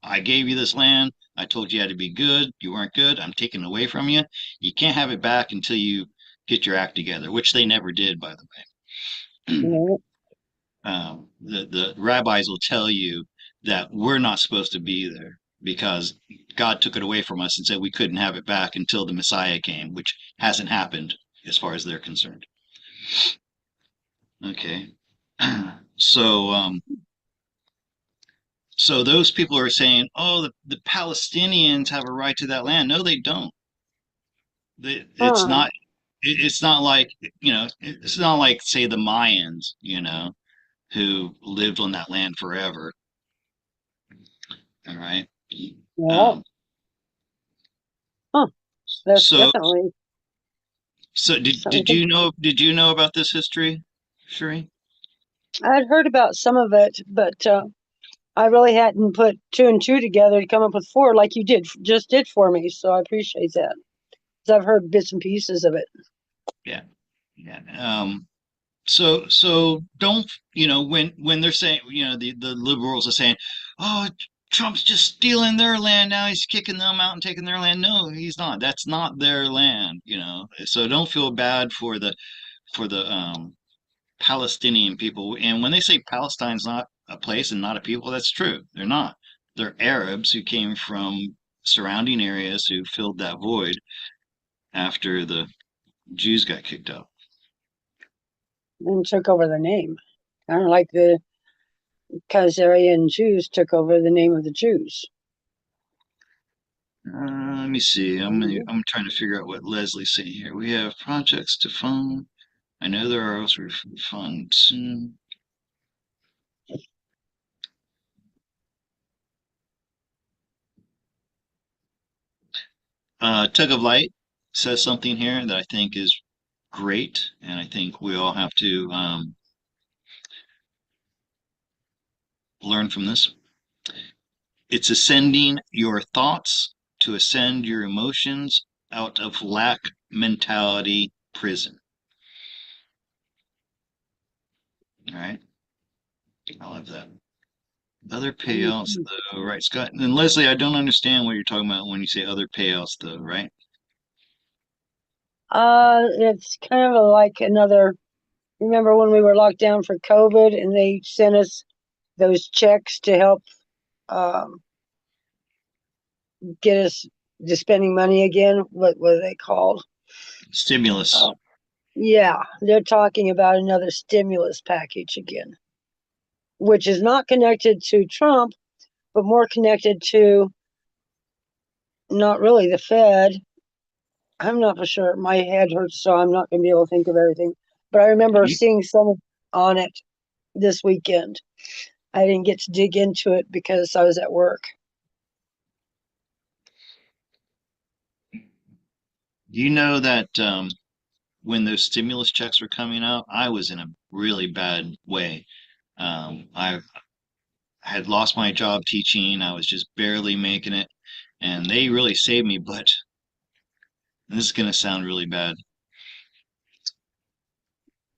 I gave you this land. I told you had to be good. You weren't good. I'm taking it away from you. You can't have it back until you get your act together," which they never did, by the way. Yeah. The rabbis will tell you that we're not supposed to be there because God took it away from us and said we couldn't have it back until the Messiah came, which hasn't happened as far as they're concerned. Okay. So, so those people are saying, "Oh, the Palestinians have a right to that land." No, they don't. It's Huh. not. It's not like It's not like, say, the Mayans, who lived on that land forever. All right. Well, Um, huh. That's so, definitely so something. did you know about this history, Sheree? I'd heard about some of it, but I really hadn't put two and two together to come up with four like you just did for me. So I appreciate that. 'Cause I've heard bits and pieces of it. Yeah, yeah. So don't when they're saying the liberals are saying, "Oh, Trump's just stealing their land now. He's kicking them out and taking their land." No, he's not. That's not their land. So don't feel bad for the Palestinian people. And when they say Palestine's not a place and not a people, that's true. They're not. They're Arabs who came from surrounding areas who filled that void after the Jews got kicked out. and took over the name. Kind of like the Khazarian Jews took over the name of the Jews. Let me see. Mhm. I'm trying to figure out what Leslie's saying here. We have projects to fund. I know there are also funds soon. Tug of Light says something here that I think is great, and I think we all have to learn from this. It's ascending your thoughts to ascend your emotions out of lack mentality prison. All right, I love that. Other payouts, though, right, Scott? And Leslie, I don't understand what you're talking about when you say other payouts, though, right? It's kind of like another. Remember when we were locked down for COVID and they sent us those checks to help um, get us to spending money again? What were they called? Stimulus. Uh, yeah, they're talking about another stimulus package again, which is not connected to Trump, but more connected to not really the Fed. I'm not for sure. My head hurts, so I'm not going to be able to think of everything. But I remember You, seeing some on it this weekend. I didn't get to dig into it because I was at work. you know that when those stimulus checks were coming out, I was in a really bad way. I had lost my job teaching. I was just barely making it, and they really saved me. But this is going to sound really bad.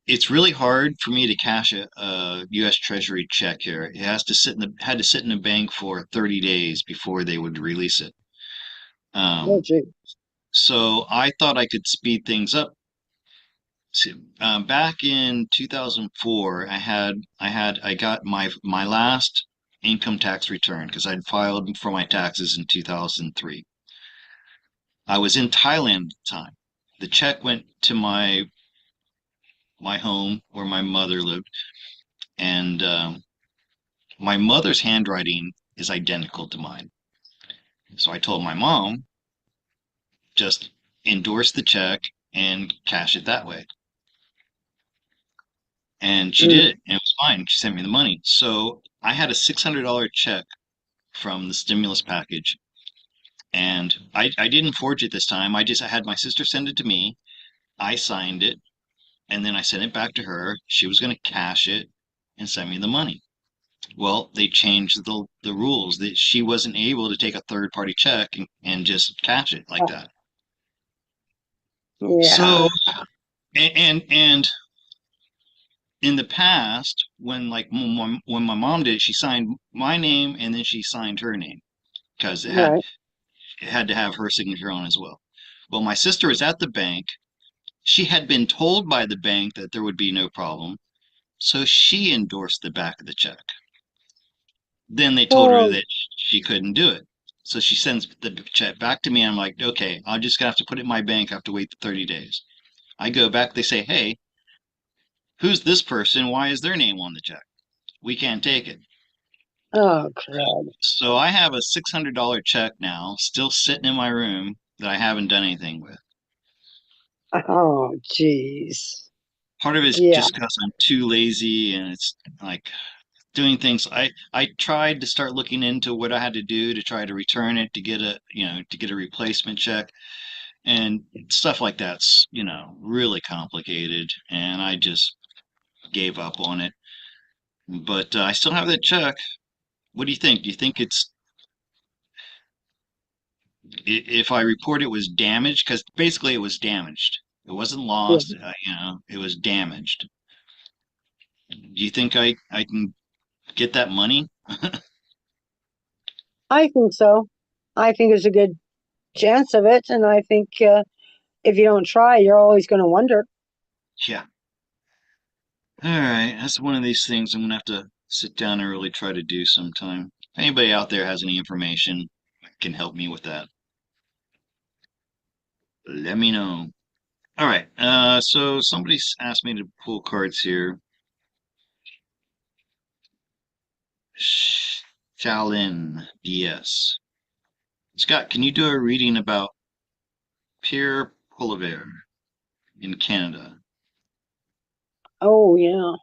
It's really hard for me to cash a U.S. Treasury check here. It has to sit in the had to sit in the bank for 30 days before they would release it. Oh, Um, gee. so I thought I could speed things up. See, back in 2004, I got my last income tax return because I'd filed for my taxes in 2003. I was in Thailand at the time. The check went to my home where my mother lived, and my mother's handwriting is identical to mine. So I told my mom, just endorse the check and cash it that way. And she did Mm. it, and it was fine. She sent me the money. So I had a $600 check from the stimulus package. And I didn't forge it this time. I had my sister send it to me. I signed it, and then I sent it back to her. She was going to cash it and send me the money. Well, they changed the rules that she wasn't able to take a third party check and just cash it like that. Yeah, So and in the past, when when my mom did it, she signed my name and then she signed her name because right. it had to have her signature on as well. Well, my sister was at the bank. She had been told by the bank that there would be no problem, so she endorsed the back of the check. Then they told her Oh, that she couldn't do it. So she sends the check back to me. I'm like, okay, I'm just gonna have to put it in my bank. I have to wait 30 days. I go back. They say, hey, who's this person? Why is their name on the check? We can't take it. oh, crud. So I have a $600 check now, still sitting in my room that I haven't done anything with. Oh, jeez. Part of it is Yeah. just because I'm too lazy and it's like doing things. I tried to start looking into what I had to do to try to return it to get to get a replacement check and stuff like that's really complicated and I just gave up on it. But I still have that check. What do you think? Do you think if I report it was damaged? Because basically it was damaged. It wasn't Yeah. lost. It was damaged. Do you think I can get that money? I think so. I think there's a good chance of it. And I think if you don't try, you're always going to wonder. Yeah. All right, that's one of these things I'm gonna have to sit down and really try to do sometime. If anybody out there has any information that can help me with that, let me know. All right, so somebody's asked me to pull cards here. Shaolin DS. Scott, can you do a reading about Pierre Polivier in Canada? Oh, yeah.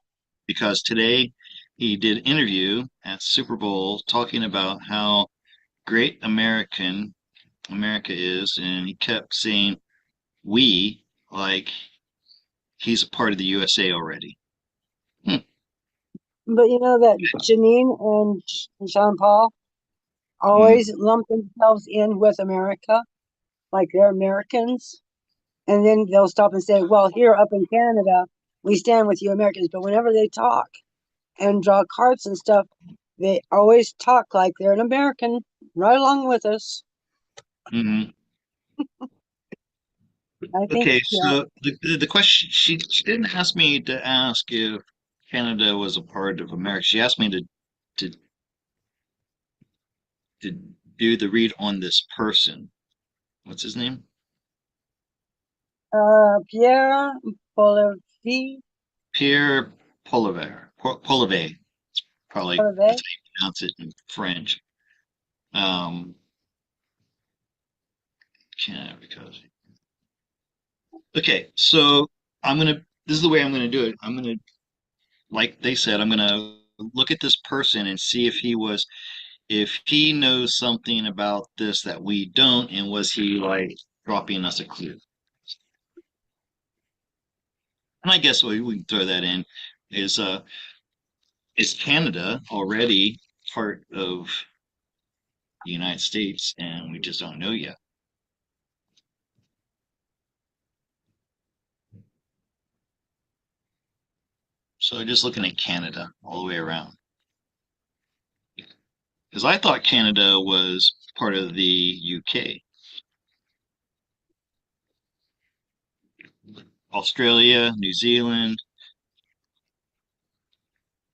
Because today he did an interview at Super Bowl talking about how great America is, and he kept saying we like he's a part of the USA already. Hmm. But you know that Janine and Jean Paul Mm, always lump themselves in with America, like they're Americans. And then they'll stop and say, well, here up in Canada, we stand with you Americans. But whenever they talk and draw cards and stuff, they always talk like they're an American right along with us. hmm. I think, Okay, yeah. so the question she didn't ask me to ask if Canada was a part of America. She asked me to to do the read on this person. What's his name? Pierre Polivi, Pierre Polivier. Polivier. Probably Polivet. that's how you pronounce it in French. Um, Canada because okay, so I'm gonna. This is the way I'm gonna do it. I'm gonna, like they said, I'm gonna look at this person and see if he knows something about this that we don't, and was he like dropping us a clue? And I guess we can throw that in. Is uh is Canada already part of the United States and we just don't know yet? So just looking at Canada all the way around. Because I thought Canada was part of the UK, Australia, New Zealand,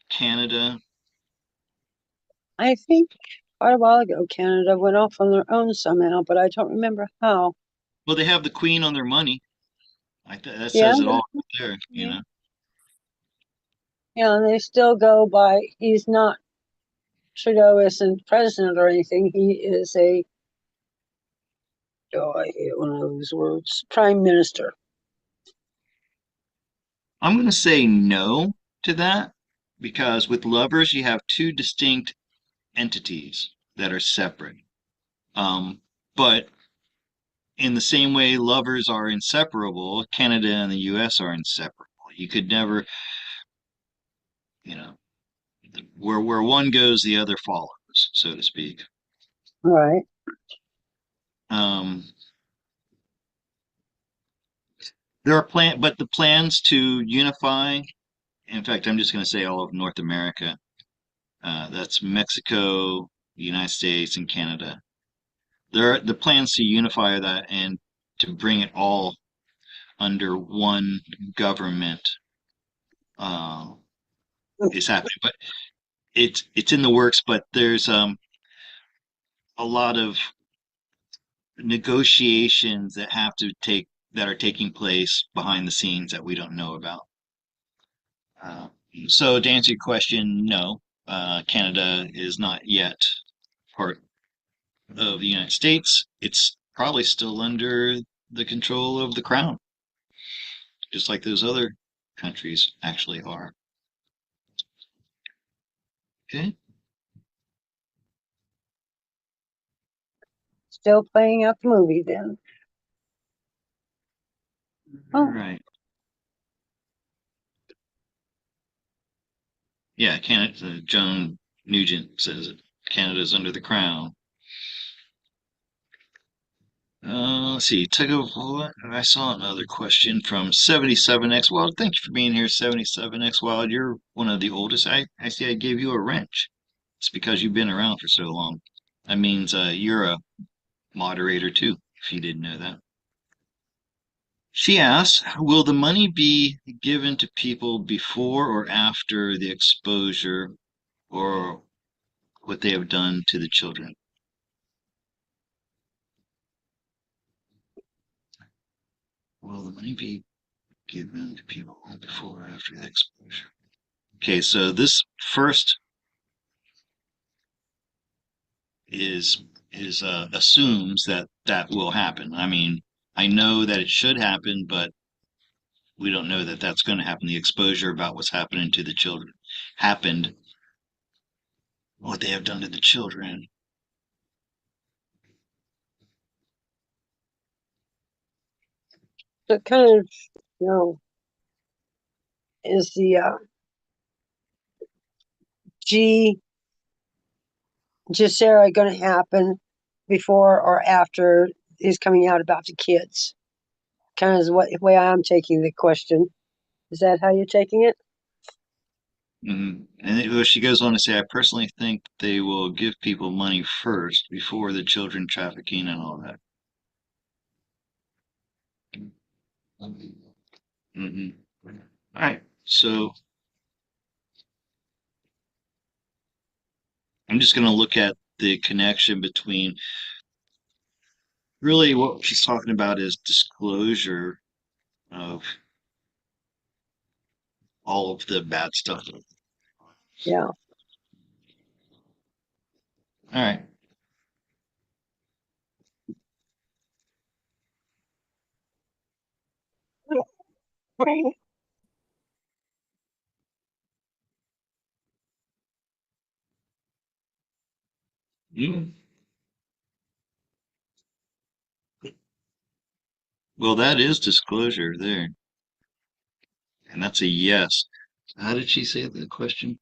Canada. I think quite a while ago, Canada went off on their own somehow, but I don't remember how. Well, they have the Queen on their money. That Yeah, says it all right there, you know. yeah, and they still go by, he's not, Trudeau isn't president or anything. He is a, oh, I hate one of those words, prime minister. I'm going to say no to that because with lovers, you have two distinct entities that are separate. Um, but in the same way lovers are inseparable, Canada and the US are inseparable. You could never, you know, where one goes, the other follows, so to speak. Right. Um, there are but the plans to unify. In fact, I'm just going to say all of North America. That's Mexico, the United States, and Canada. There are the plans to unify that and to bring it all under one government uh, is happening, but it's in the works. But there's a lot of negotiations that are taking place behind the scenes that we don't know about. Uh, so to answer your question, no, Canada is not yet part of the United States. It's probably still under the control of the crown, just like those other countries actually are. Okay. Still playing out the movie then. All Oh, right. Yeah, Canada. Joan Nugent says it. Canada's under the crown. Let's see. Tug of what? I saw another question from 77X Wild. Thank you for being here, 77X Wild. You're one of the oldest. I see I gave you a wrench. It's because you've been around for so long. That means you're a moderator too, if you didn't know that. She asks, will the money be given to people before or after the exposure or what they have done to the children? Will the money be given to people before or after the exposure? Okay, so this first is assumes that that will happen. I mean, I know that it should happen, but we don't know that that's going to happen. The exposure about what's happening to the children happened, what they have done to the children. So kind of, you know, is the G Gesara going to happen before or after is coming out about the kids? Kind of is what way I'm taking the question. Is that how you're taking it? Well, she goes on to say, I personally think they will give people money first before the children trafficking and all that. Hmm. All right. So I'm just going to look at the connection between really what she's talking about is disclosure of all of the bad stuff. Yeah. All right. Mm. Well, that is disclosure there, and that's a yes. How did she say the question?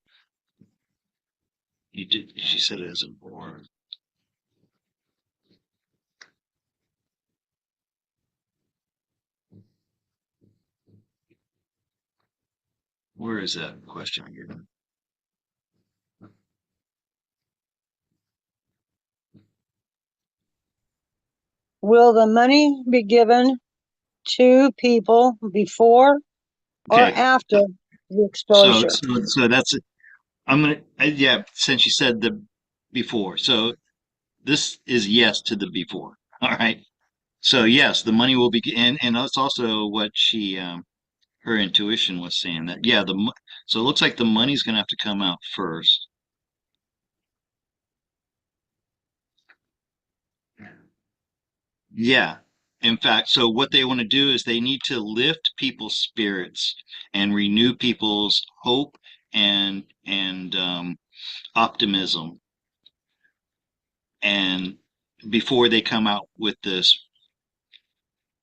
You did. She said it as a or. Where is that question given? Will the money be given to people before or Okay. after the So, exposure? so, so that's it. I'm gonna, yeah, since you said the before. So this is yes to the before. All right. So yes, the money will be, and that's also what her intuition was saying that, yeah, so it looks like the money's gonna have to come out first. Yeah. In fact, so what they want to do is they need to lift people's spirits and renew people's hope and optimism, and before they come out with this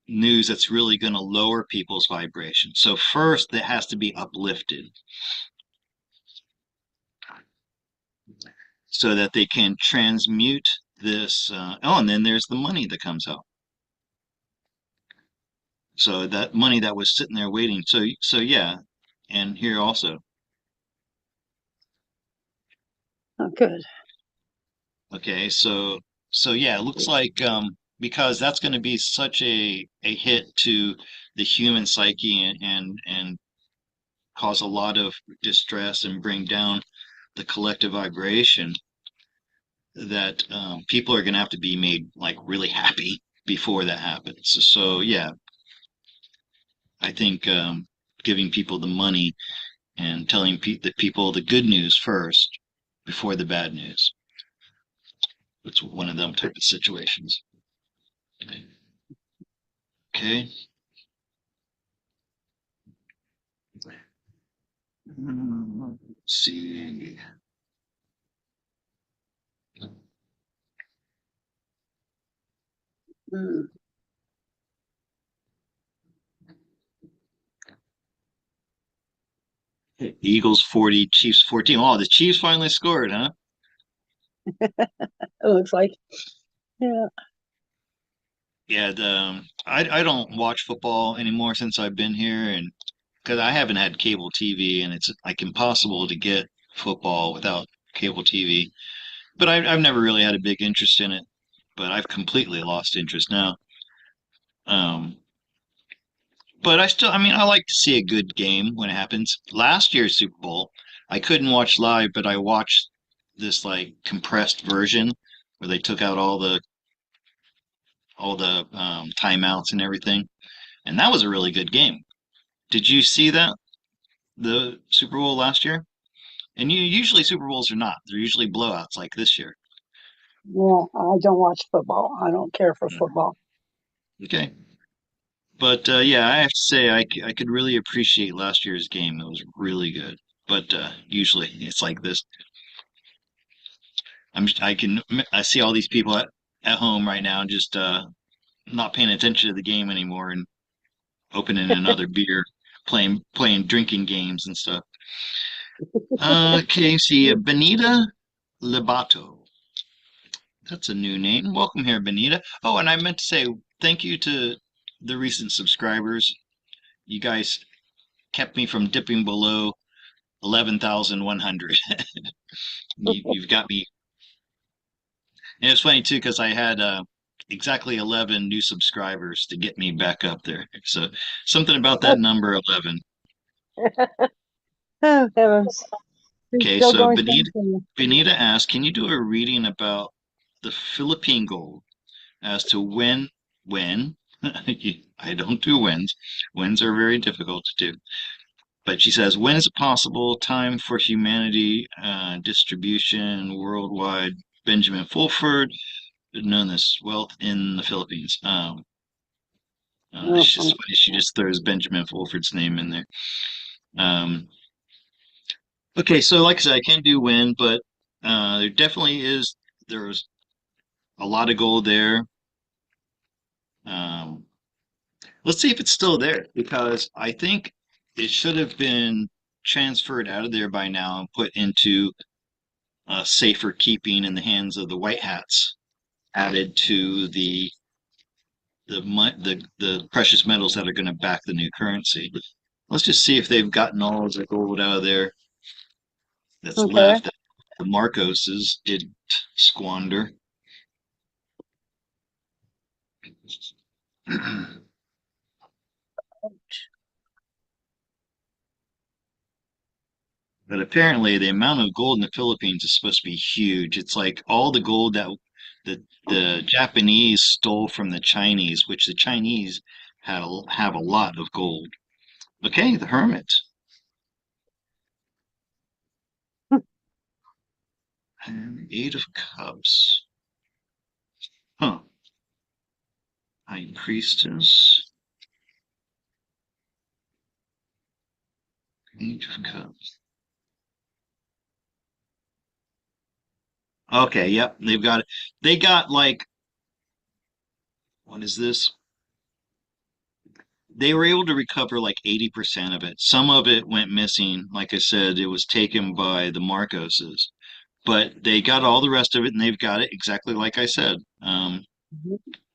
news that's really going to lower people's vibration. So first, it has to be uplifted so that they can transmute this. Oh, and then there's the money that comes out. So that money that was sitting there waiting. So yeah, and here also. Oh, good. Okay, so yeah, it looks like because that's going to be such a hit to the human psyche and cause a lot of distress and bring down the collective vibration that people are going to have to be made like really happy before that happens. So yeah, I think giving people the money and telling the people the good news first before the bad news. It's one of them type of situations. Okay. Let's see. Mm. Eagles 40, Chiefs 14. Oh, the Chiefs finally scored, huh? It looks like. Yeah. Yeah, I don't watch football anymore since I've been here, and because I haven't had cable TV, and it's like impossible to get football without cable TV. But I've never really had a big interest in it, but I've completely lost interest now. Um, But I mean, I like to see a good game when it happens. Last year's Super Bowl, I couldn't watch live, but I watched this like compressed version where they took out all the timeouts and everything, and that was a really good game. Did you see that the Super Bowl last year? And usually Super Bowls are not; they're usually blowouts like this year. Yeah, I don't watch football. I don't care for Mm. football. Okay, but yeah, I have to say I could really appreciate last year's game. It was really good. But usually it's like this. I see all these people at home right now just not paying attention to the game anymore and opening another beer, playing drinking games and stuff. Okay, see, Benita Libato. That's a new name. Welcome here, Benita. Oh, and I meant to say thank you to the recent subscribers. You guys kept me from dipping below 11,100. You've got me. And it's funny too because I had exactly 11 new subscribers to get me back up there. So something about that number 11. Oh, heavens. He's Okay, still so going strong. Benita asked, can you do a reading about the Philippine gold as to when? I don't do wins. Wins are very difficult to do. But she says, when is it possible? Time for humanity distribution worldwide. Benjamin Fulford, known as wealth in the Philippines. It's just Uh-huh. funny. She just throws Benjamin Fulford's name in there. Um, okay, so like I said, I can't do win, but there definitely is. There's a lot of gold there. Um, let's see if it's still there because I think it should have been transferred out of there by now and put into safer keeping in the hands of the white hats, added to the precious metals that are going to back the new currency. Let's just see if they've gotten all of the gold out of there that's Okay. left that the Marcoses did squander. But apparently, the amount of gold in the Philippines is supposed to be huge. It's like all the gold that the Japanese stole from the Chinese, which the Chinese have a lot of gold. Okay, the Hermit. And Eight of Cups. Huh. High Priestess. Eight of Cups. Okay, yep, they've got it. They got like, what is this? They were able to recover like 80% of it. Some of it went missing. Like I said, it was taken by the Marcoses, but they got all the rest of it and they've got it exactly like I said. Mhm.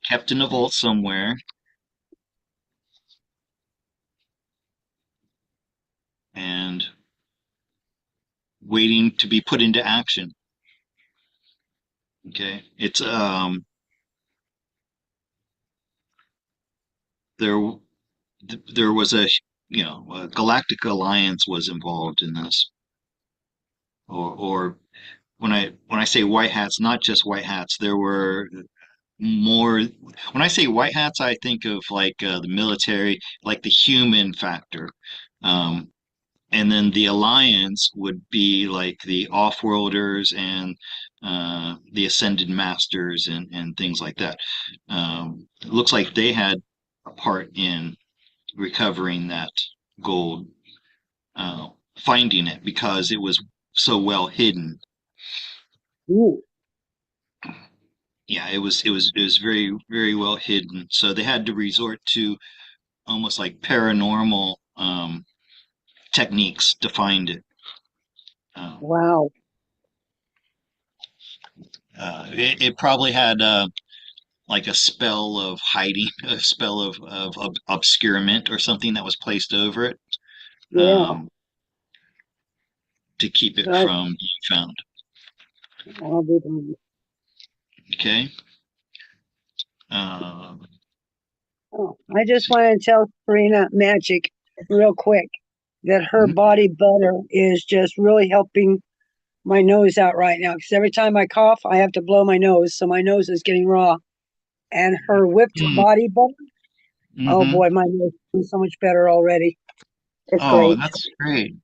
Kept in a vault somewhere and waiting to be put into action. Okay. There there was a galactic alliance was involved in this. Or when I say white hats, not just white hats, there were more. When I say white hats, I think of like the military, like the human factor. Um, and then the alliance would be like the off-worlders and the ascended masters and things like that. It looks like they had a part in recovering that gold, uh, finding it because it was so well hidden. Ooh, Yeah, it was very well hidden. So they had to resort to almost like paranormal techniques to find it. Um, wow. it probably had like a spell of hiding, a spell of obscurement or something that was placed over it Yeah. um, to keep it Nice. from being found. I'll be done. Okay. Uh, Oh, I just want to tell Serena Magic real quick that her Mhm. body butter is just really helping my nose out right now. Because every time I cough, I have to blow my nose, so my nose is getting raw. And her whipped body butter, oh Mm-hmm. boy, my nose is so much better already. It's Oh, great. that's great.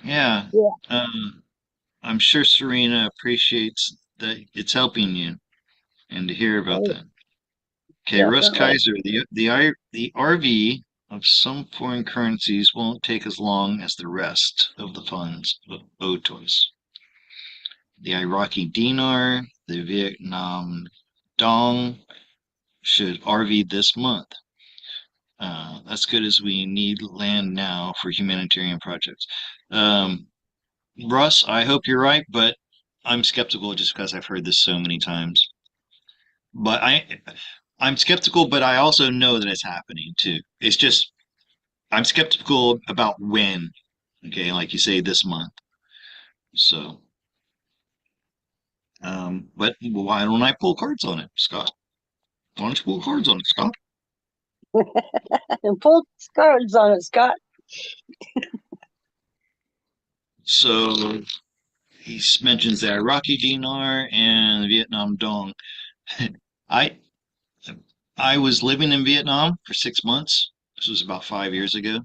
Yeah. Yeah, Um, I'm sure Serena appreciates that it's helping you and to hear about oh, that. Okay, Russ definitely. Kaiser, the RV of some foreign currencies won't take as long as the rest of the funds owed to us. The Iraqi dinar, the Vietnam dong should RV this month. That's good as we need land now for humanitarian projects. Um, Russ, I hope you're right, but I'm skeptical just because I've heard this so many times. But I'm skeptical, but I also know that it's happening too. It's just I'm skeptical about when. Okay, like you say, this month. So, but why don't I pull cards on it, Scott? Why don't you pull cards on it, Scott? And pull cards on it, Scott. So he mentions the Iraqi dinar and the Vietnam dong. I I was living in Vietnam for 6 months. This was about 5 years ago,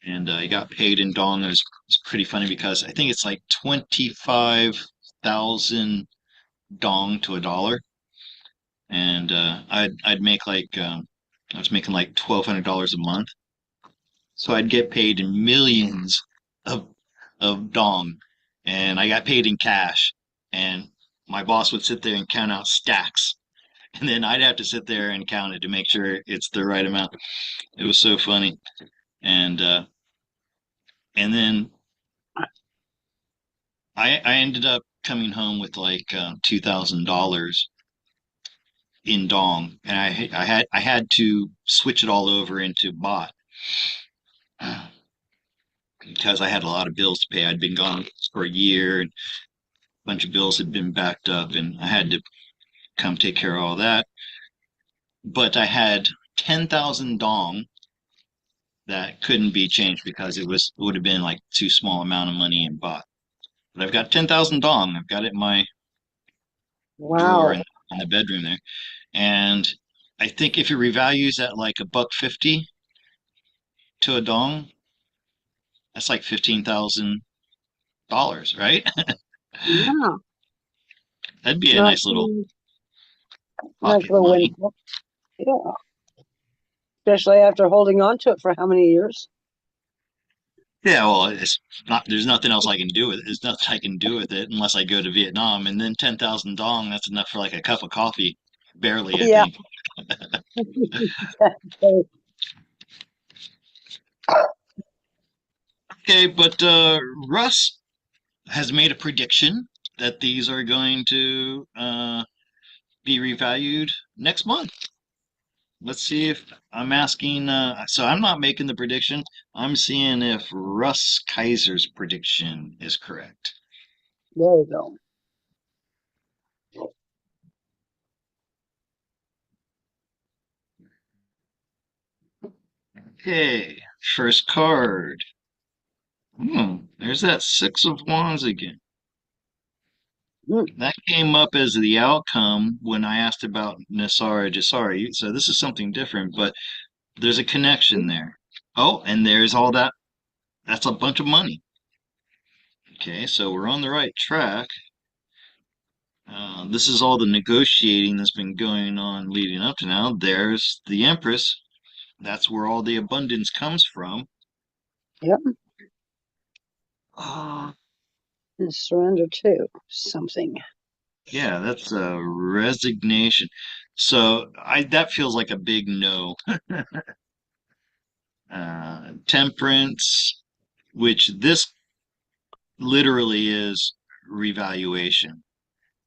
and I got paid in dong. It's pretty funny because I think it's like 25,000 dong to a dollar, and I'd make like I was making like $1,200 a month, so I'd get paid in millions of dong, and I got paid in cash, and my boss would sit there and count out stacks, and then I'd have to sit there and count it to make sure it's the right amount. It was so funny, and then I ended up coming home with like $2,000 in dong, and I had to switch it all over into bot because I had a lot of bills to pay. I'd been gone for a year, and a bunch of bills had been backed up, and I had to come take care of all that. But I had 10,000 dong that couldn't be changed because it would have been like too small amount of money in bot. But I've got 10,000 dong. I've got it in my drawer Wow. in the bedroom there, and I think if it revalues at like a buck 50 to a dong, that's like $15,000, right? Yeah. That'd be a Not nice little too much pocket of a money. windfall. Yeah. Especially after holding on to it for how many years? Yeah, well, it's not. There's nothing else I can do with it. There's nothing I can do with it unless I go to Vietnam, and then 10,000 dong. That's enough for like a cup of coffee, barely, I Yeah. think. Okay, but Russ has made a prediction that these are going to be revalued next month. Let's see if I'm asking. So I'm not making the prediction. I'm seeing if Russ Kaiser's prediction is correct. There you go. Okay, first card. There's that Six of Wands again. Mm, That came up as the outcome when I asked about N.E.S.A.R.A. Gesara. So this is something different, but there's a connection there. Oh, and there's all that. That's a bunch of money. Okay, so we're on the right track. This is all the negotiating that's been going on leading up to now. There's the Empress. That's where all the abundance comes from. yep. Ah, And surrender to something. yeah, that's a resignation. So I that feels like a big no. Temperance, which this literally is revaluation.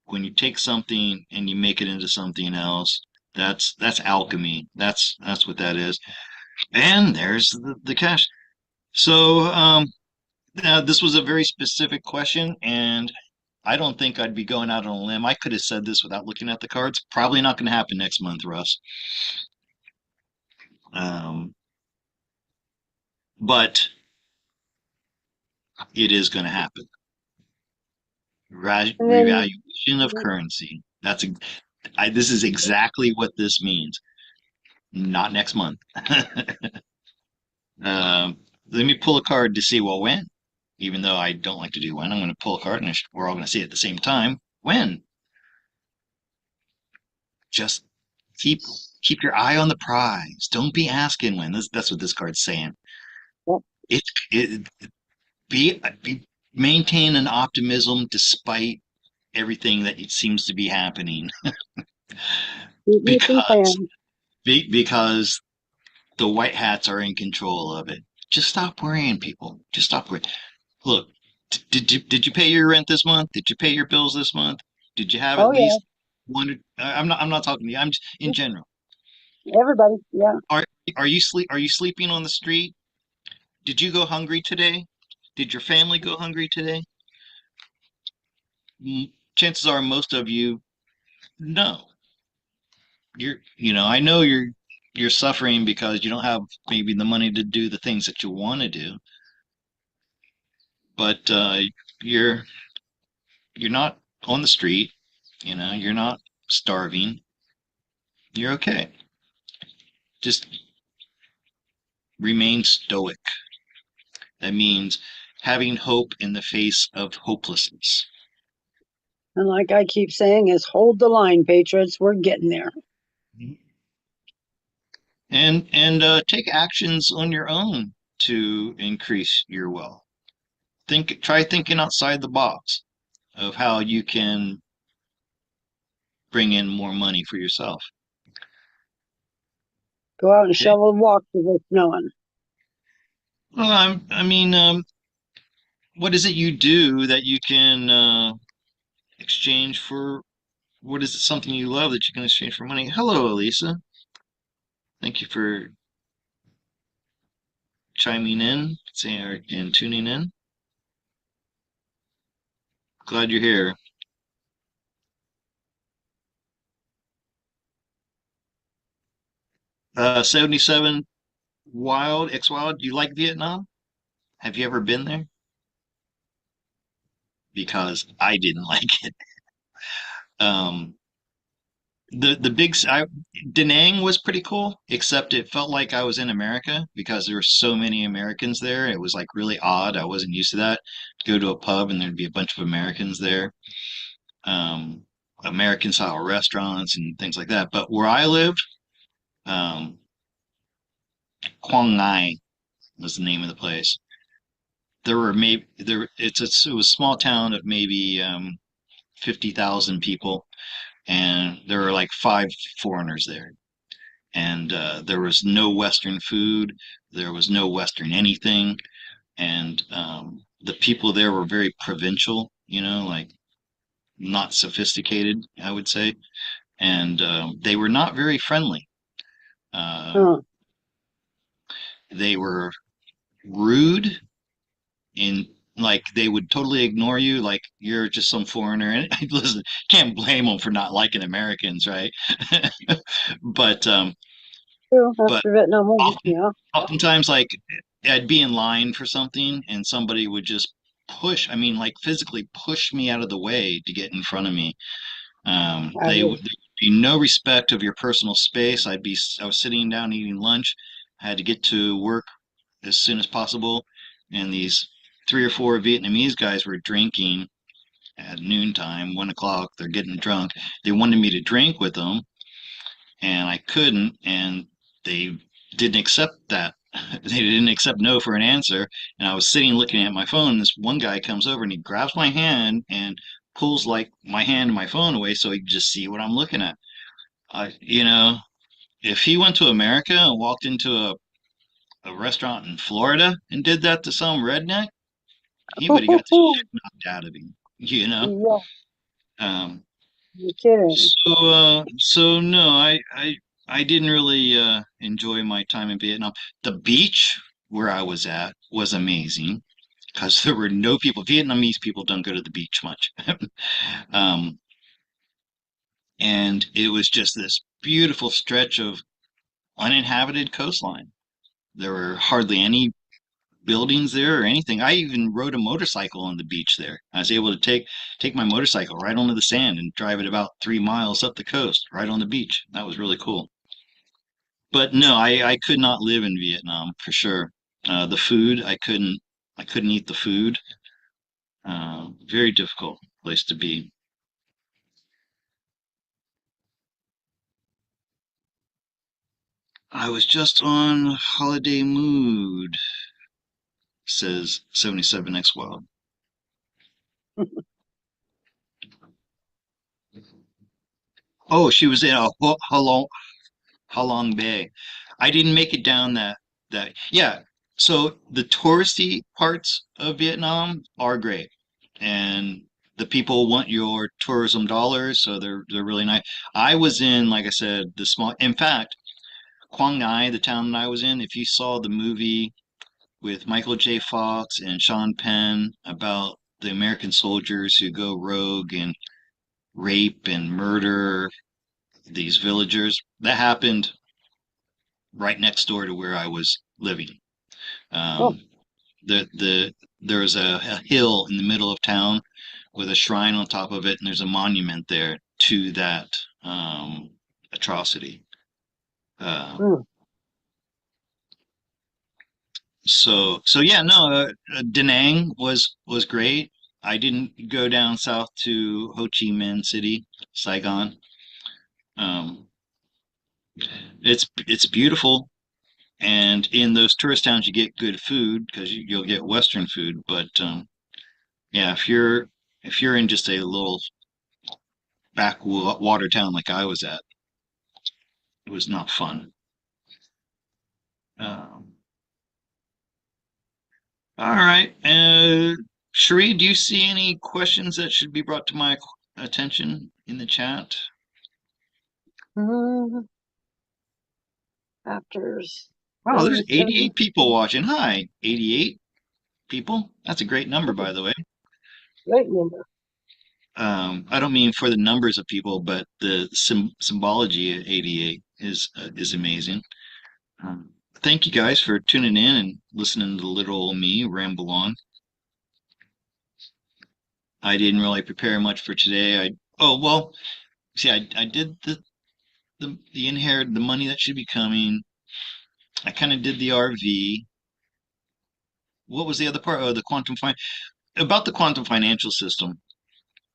When you take something and you make it into something else, that's alchemy. That's what that is. And there's the cash. So now this was a very specific question, and I don't think I'd be going out on a limb. I could have said this without looking at the cards. Probably not going to happen next month, Russ. Um, but it is going to happen. And then Revaluation of currency. This is exactly what this means. Not next month. Um, Let me pull a card to see, well, when. Even though I don't like to do when, I'm going to pull a card and we're all going to see it at the same time. When? Just keep keep your eye on the prize. Don't be asking when. That's what this card's saying. well, It be maintain an optimism despite everything that it seems to be happening keep making because plans. because the white hats are in control of it. Just stop worrying, people. Just stop worrying. Look, did you pay your rent this month? Did you pay your bills this month? Did you have Oh at yeah, least one? I'm not talking to you. I'm just in general. everybody. Yeah. Are are you sleeping on the street? Did you go hungry today? Did your family go hungry today? Chances are most of you no. I know you're suffering because you don't have maybe the money to do the things that you want to do, but you're you're not on the street, you're not starving. You're okay. Just remain stoic. That means having hope in the face of hopelessness. And like I keep saying, is hold the line, Patriots. We're getting there. And take actions on your own to increase your wealth. Try thinking outside the box of how you can bring in more money for yourself. Go out and Okay. shovel the walk if it's snowing. Well, I mean, what is it you do that you can exchange for? What is it something you love that you can exchange for money? Hello, Elisa. Thank you for chiming in, saying and tuning in. Glad you're here. 77 Wild, X Wild. Do you like Vietnam? Have you ever been there? Because I didn't like it. Um, the big Da Nang was pretty cool, except it felt like I was in America because there were so many Americans there. It was like really odd. I wasn't used to that. Go to a pub and there'd be a bunch of Americans there, um, American style restaurants and things like that. But where I lived, um, Quang Ngai was the name of the place. There were maybe there it was a small town of maybe 50,000 people, and there were like five foreigners there. And there was no Western food, there was no Western anything, and the people there were very provincial, like not sophisticated, I would say, and they were not very friendly. Uh, Huh. they were rude in like they would totally ignore you like you're just some foreigner and listen, can't blame them for not liking Americans, right? but True. but After Vietnam War. often, Yeah. oftentimes like I'd be in line for something and somebody would just push, I mean like physically push me out of the way to get in front of me. They I, would there'd be no respect of your personal space. I was sitting down eating lunch. I had to get to work as soon as possible, and these three or four Vietnamese guys were drinking at noontime, 1 o'clock. They're getting drunk. They wanted me to drink with them, and I couldn't, and they didn't accept that. They didn't accept no for an answer. And I was sitting looking at my phone, and this one guy comes over and he grabs my hand and pulls like my hand and my phone away so he can just see what I'm looking at. You know, if he went to America and walked into a restaurant in Florida and did that to some redneck, he would have got the shit knocked out of him, you know? yeah. Um, You're kidding. so no, I didn't really enjoy my time in Vietnam. The beach where I was at was amazing because there were no people. Vietnamese people don't go to the beach much. um, and it was just this beautiful stretch of uninhabited coastline. There were hardly any buildings there or anything. I even rode a motorcycle on the beach there. I was able to take my motorcycle right onto the sand and drive it about 3 miles up the coast, right on the beach. That was really cool. But no, I could not live in Vietnam for sure. The food, I couldn't eat the food. Very difficult place to be. I was just on holiday mood, says 77X Wild. Oh, she was in a Halong Bay. I didn't make it down that. Yeah. So the touristy parts of Vietnam are great, and the people want your tourism dollars, so they're really nice. I was in, like I said, the small. In fact, Quang Ngai, the town that I was in, if you saw the movie with Michael J. Fox and Sean Penn about the American soldiers who go rogue and rape and murder these villagers, that happened right next door to where I was living. Oh, Um, there was a hill in the middle of town with a shrine on top of it, and there's a monument there to that atrocity. Uh, mm. so yeah, no, Da Nang was great. I didn't go down south to Ho Chi Minh City, Saigon. Um, it's beautiful, and in those tourist towns you get good food because you'll get Western food. But yeah, if you're in just a little backwater town like I was at, it was not fun. Um, all right, Sheree, do you see any questions that should be brought to my attention in the chat? Mm, After's Wow, there's 77. 88 people watching. Hi, 88 people. That's a great number, by the way. Great number. I don't mean for the numbers of people, but the symbology at 88 is amazing. Thank you guys for tuning in and listening to little old me ramble on. I didn't really prepare much for today. Oh well, see, I did the inherit the money that should be coming. I kind of did the RV. What was the other part? Oh, the about the quantum financial system.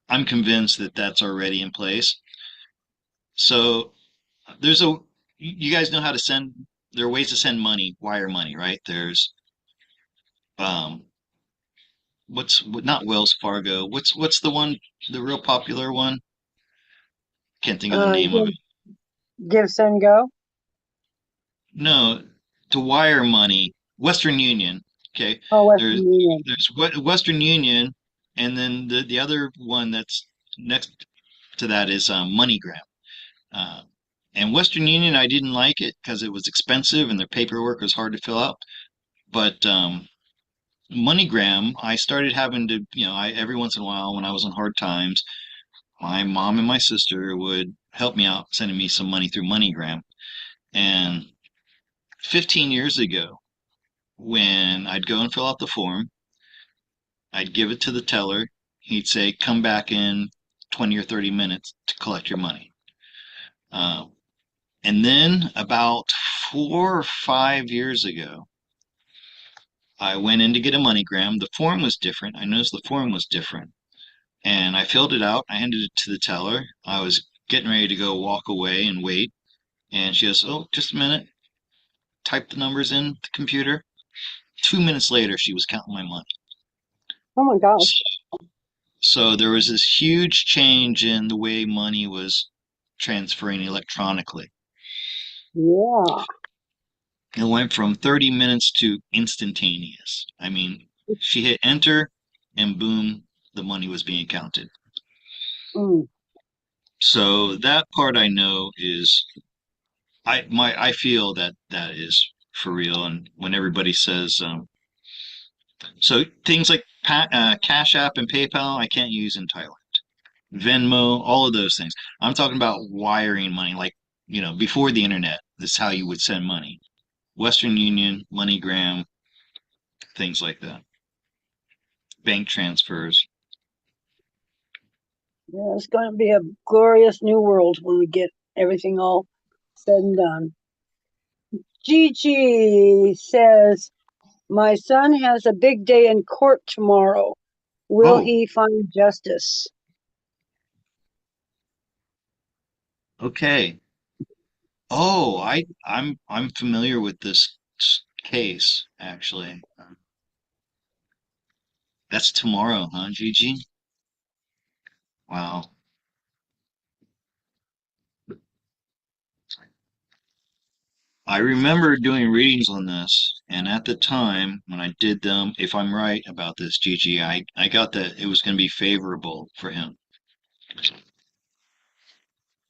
I'm convinced that that's already in place. So there's you guys know how to send. There are ways to send money, wire money, right? There's um, not Wells Fargo. What's the one, the real popular one? Can't think of the name of it. Give, give, send, go. No, to wire money, Western Union. Okay, Oh, there's Western Union. Western Union, and then the other one that's next to that is MoneyGram. Uh, and Western Union, I didn't like it because it was expensive and their paperwork was hard to fill out. But MoneyGram, I started having to, I every once in a while when I was on hard times, my mom and my sister would help me out, sending me some money through MoneyGram. And 15 years ago, when I'd go and fill out the form, I'd give it to the teller. He'd say, "Come back in 20 or 30 minutes to collect your money." Uh, and then about 4 or 5 years ago, I went in to get a MoneyGram. The form was different. I noticed the form was different. And I filled it out. I handed it to the teller. I was getting ready to go walk away and wait. And she goes, "Oh, just a minute." Typed the numbers in the computer. 2 minutes later, she was counting my money. Oh my gosh. So there was this huge change in the way money was transferring electronically. Yeah. It went from 30 minutes to instantaneous. I mean, she hit enter and boom, the money was being counted. Mm. So that part I know is I feel that that is for real. And when everybody says so things like Cash App and PayPal, I can't use in Thailand. Venmo, all of those things. I'm talking about wiring money, like before the internet, is how you would send money. Western Union, MoneyGram, things like that. Bank transfers. Yeah, it's going to be a glorious new world when we get everything all said and done. Gigi says, my son has a big day in court tomorrow. Will Oh, he find justice? okay. Oh, I'm familiar with this case actually. That's tomorrow, huh, Gigi? Wow. I remember doing readings on this, and at the time when I did them, if I'm right about this, Gigi, I got that it was going to be favorable for him.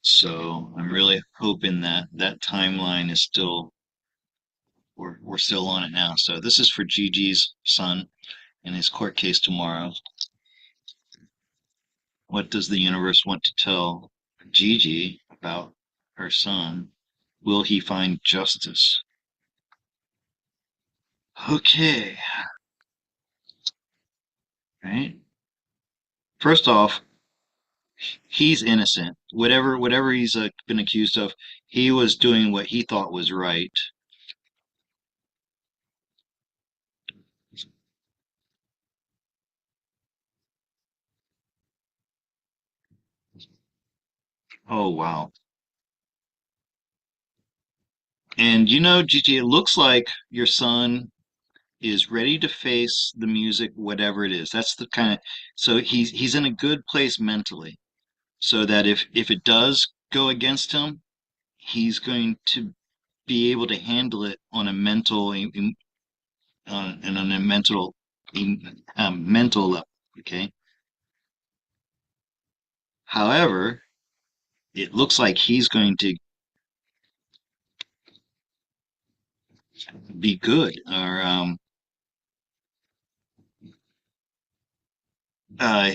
So I'm really hoping that that timeline is still we're still on it now. So this is for Gigi's son in his court case tomorrow. What does the universe want to tell Gigi about her son? Will he find justice? Okay, right? First off, he's innocent. Whatever he's been accused of, he was doing what he thought was right. Oh wow. And you know, Gigi, it looks like your son is ready to face the music, whatever it is. That's the kind of so he's in a good place mentally, so that if it does go against him, he's going to be able to handle it on a on a mental level. Okay. However, it looks like he's going to be good. Or uh,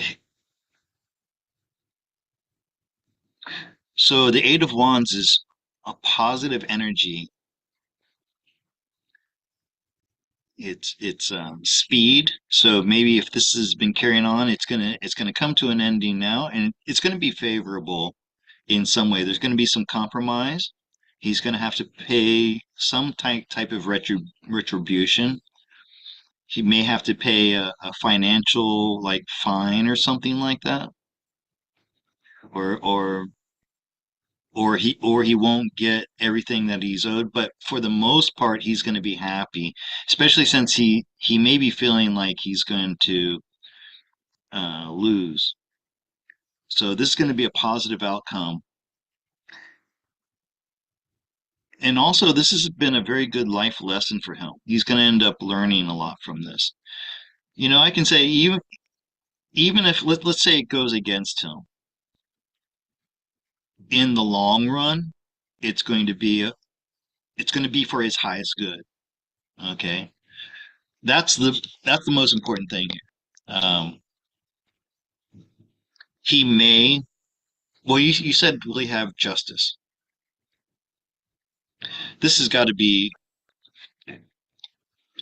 so the Eight of Wands is a positive energy. It's speed. So maybe if this has been carrying on, it's gonna come to an ending now, and it's gonna be favorable in some way. There's gonna be some compromise. He's gonna have to pay some type of retribution. He may have to pay a financial like fine or something like that, or or he won't get everything that he's owed. But for the most part, he's going to be happy, especially since he may be feeling like he's going to lose. So this is going to be a positive outcome. And also, this has been a very good life lesson for him. He's going to end up learning a lot from this. You know, I can say even if let's say it goes against him, in the long run, it's going to be it's going to be for his highest good. Okay, that's the most important thing here. He may, well, you said will he have justice? This has got to be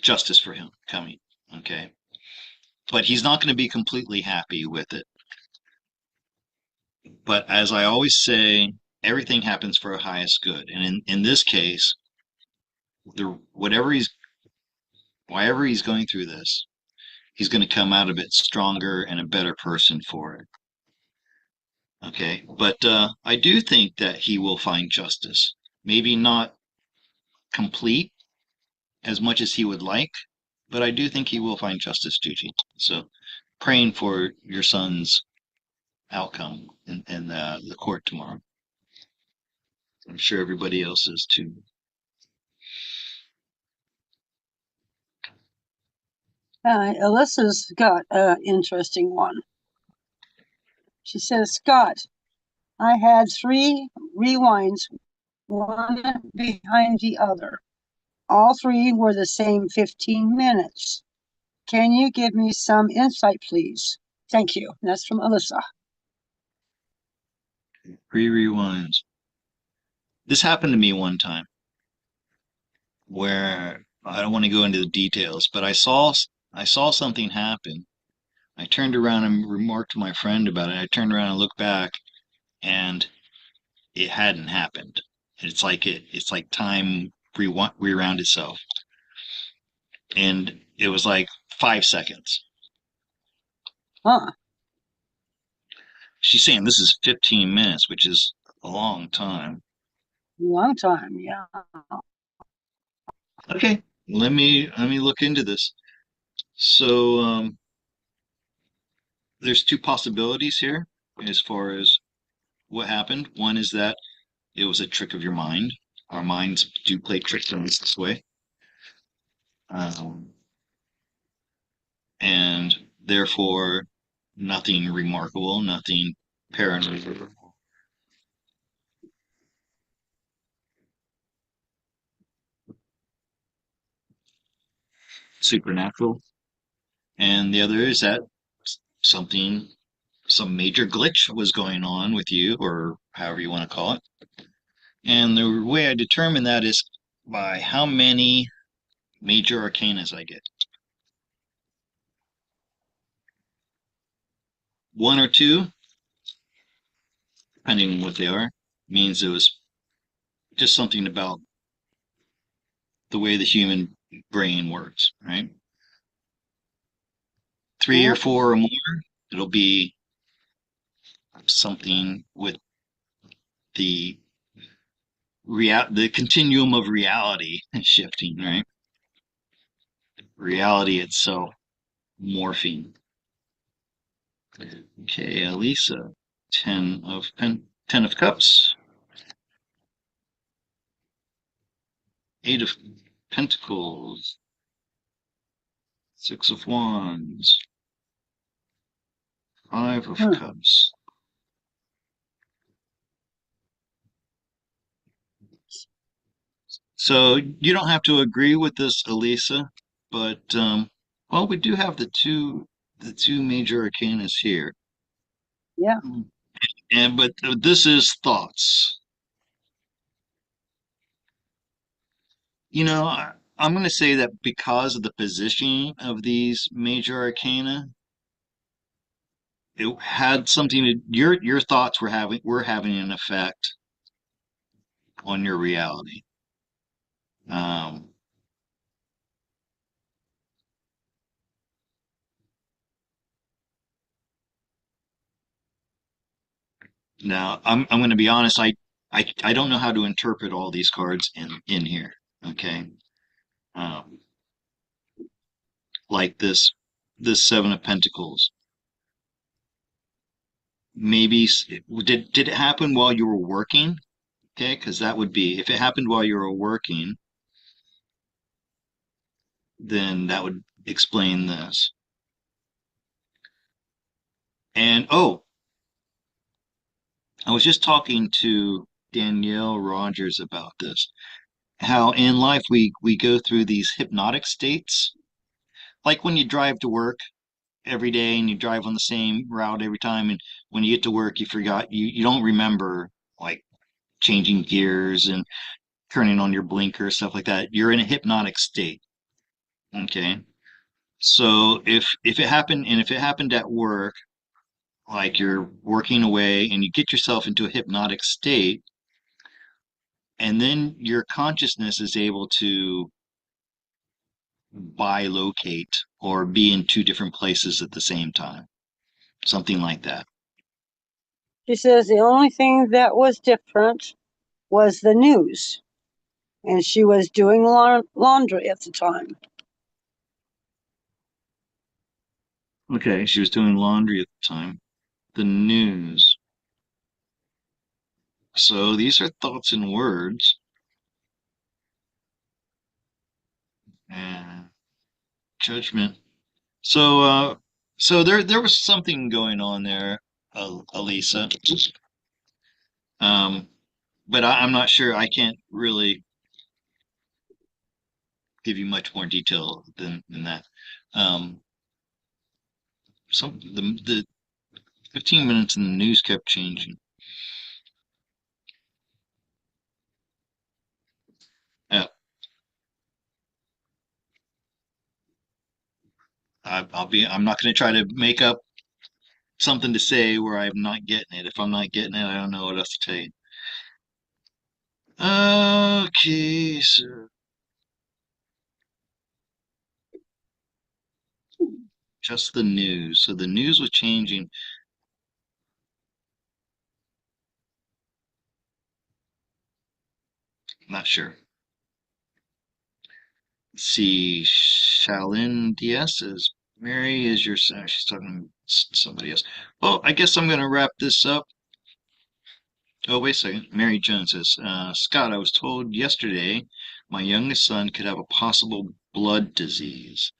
justice for him coming. Okay, but he's not going to be completely happy with it. But as I always say, everything happens for a highest good, and in this case, the whatever he's going through this, he's going to come out of it stronger and a better person for it. Okay, but I do think that he will find justice. Maybe not complete as much as he would like, but I do think he will find justice, Gigi. So, praying for your son's outcome in the court tomorrow. I'm sure everybody else is too. Alyssa's got an interesting one. She says, Scott, I had 3 rewinds, one behind the other. All 3 were the same 15 minutes. Can you give me some insight, please? Thank you. And that's from Alyssa. Pre rewinds. This happened to me one time. where I don't want to go into the details, but I saw something happen. I turned around and remarked to my friend about it. I turned around and looked back, and it hadn't happened. It's like time rewound itself, and it was like 5 seconds. Huh. She's saying this is 15 minutes, which is a long time. Long time. Yeah. Okay, let me look into this. So there's two possibilities here as far as what happened. One is that it was a trick of your mind. Our minds do play tricks on us this way. Um, and therefore nothing remarkable, nothing paranormal, supernatural. And the other is that something, some major glitch was going on with you, or however you want to call it. And the way I determine that is by how many major arcanas I get. One or two, depending on what they are, means it was just something about the way the human brain works, right? Three or Uh, four or more, it'll be something with the the continuum of reality shifting, right? Reality itself morphing. Okay, Elisa, ten of cups, 8 of pentacles, 6 of wands, 5 of cups. So you don't have to agree with this, Elisa, but well, we do have the two major arcanas here. yeah. And but this is thoughts. I'm going to say that because of the positioning of these major arcana, it had something to your thoughts were having an effect on your reality. Um, Now, I'm going to be honest. I don't know how to interpret all these cards in here. Okay, um, like this 7 of pentacles. Maybe did it happen while you were working? Okay, because that would be if it happened while you were working, then that would explain this. And oh, I was just talking to Danielle Rogers about this. How in life we go through these hypnotic states, like when you drive to work every day and you drive on the same route every time, and when you get to work you don't remember like changing gears and turning on your blinker, stuff like that. You're in a hypnotic state. Okay. So if it happened at work, like you're working away and you get yourself into a hypnotic state, and then your consciousness is able to bilocate or be in two different places at the same time, something like that. She says the only thing that was different was the news, and she was doing laundry at the time. Okay, she was doing laundry at the time. The news. So these are thoughts and words and judgment. So there was something going on there, Elisa. Um, but I'm not sure. I can't really give you much more detail than that. Um, the 15 minutes in the news kept changing. Yeah. I'm not going to try to make up something to say where I'm not getting it. If I'm not getting it, I don't know what else to tell you. Okay, so just the news. So the news was changing. Not sure. Let's see, Shalyn DS says, Mary is your son. She's talking to somebody else. Well, I guess I'm going to wrap this up. Oh, wait a second. Mary Jones says, Scott, I was told yesterday my youngest son could have a possible blood disease.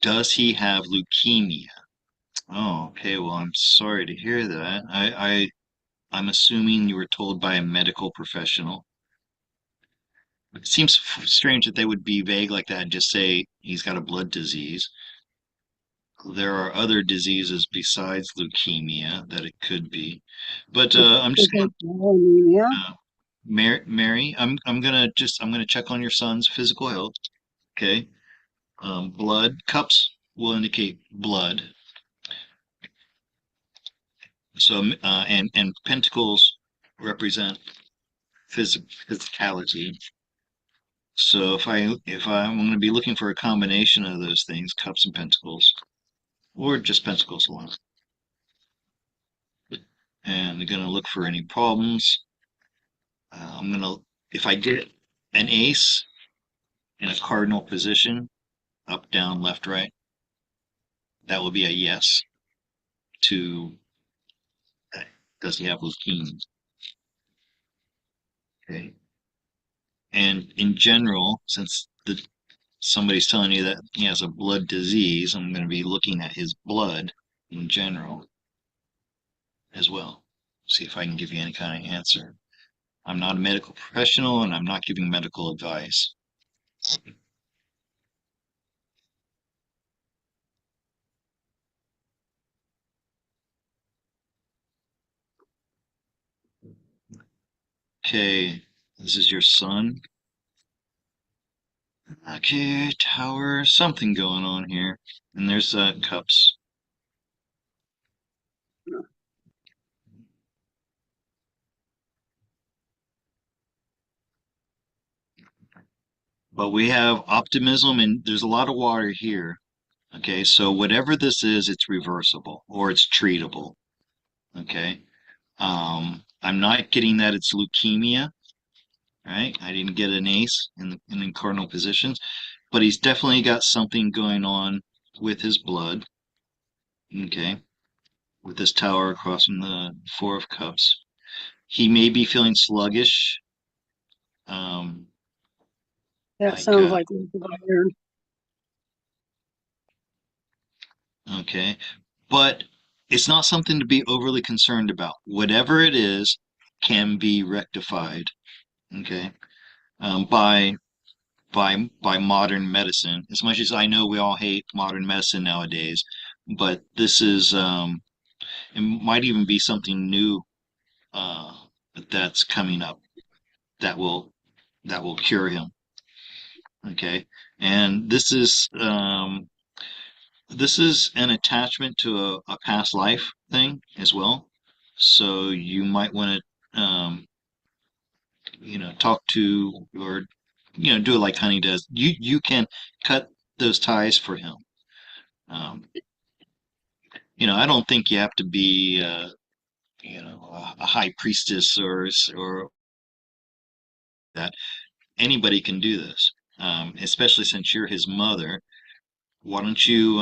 Does he have leukemia? Oh, okay. Well, I'm sorry to hear that. I'm assuming you were told by a medical professional. It seems strange that they would be vague like that and just say he's got a blood disease. There are other diseases besides leukemia that it could be, but I'm just gonna, Anemia. Mary, I'm gonna check on your son's physical health. Okay, blood cups will indicate blood. So and pentacles represent physicality. So if I'm going to be looking for a combination of those things, cups and pentacles, or just pentacles alone, and I'm going to look for any problems. I'm going to if I get an ace in a cardinal position, up, down, left, right, that will be a yes to does he have leukemia? Okay. And in general, since the somebody's telling you that he has a blood disease, I'm going to be looking at his blood in general as well. See if I can give you any kind of answer. I'm not a medical professional and I'm not giving medical advice. Okay, this is your son. Okay, tower, something going on here. And there's cups. But we have optimism and there's a lot of water here. Okay, so whatever this is, it's reversible or it's treatable. Okay. I'm not getting that it's leukemia, right? I didn't get an ace in the cardinal positions, but he's definitely got something going on with his blood. Okay, with this tower across from the Four of Cups, he may be feeling sluggish. Um, That like sounds like iron. okay, but it's not something to be overly concerned about. Whatever it is can be rectified. Okay, by by modern medicine. As much as I know we all hate modern medicine nowadays, but this is it might even be something new uh, that's coming up that will cure him. Okay, and this is an attachment to a past life thing as well. So you might want to talk to or do it like Honey does. You can cut those ties for him. Um, I don't think you have to be, a high priestess or that. Anybody can do this, especially since you're his mother. Why don't you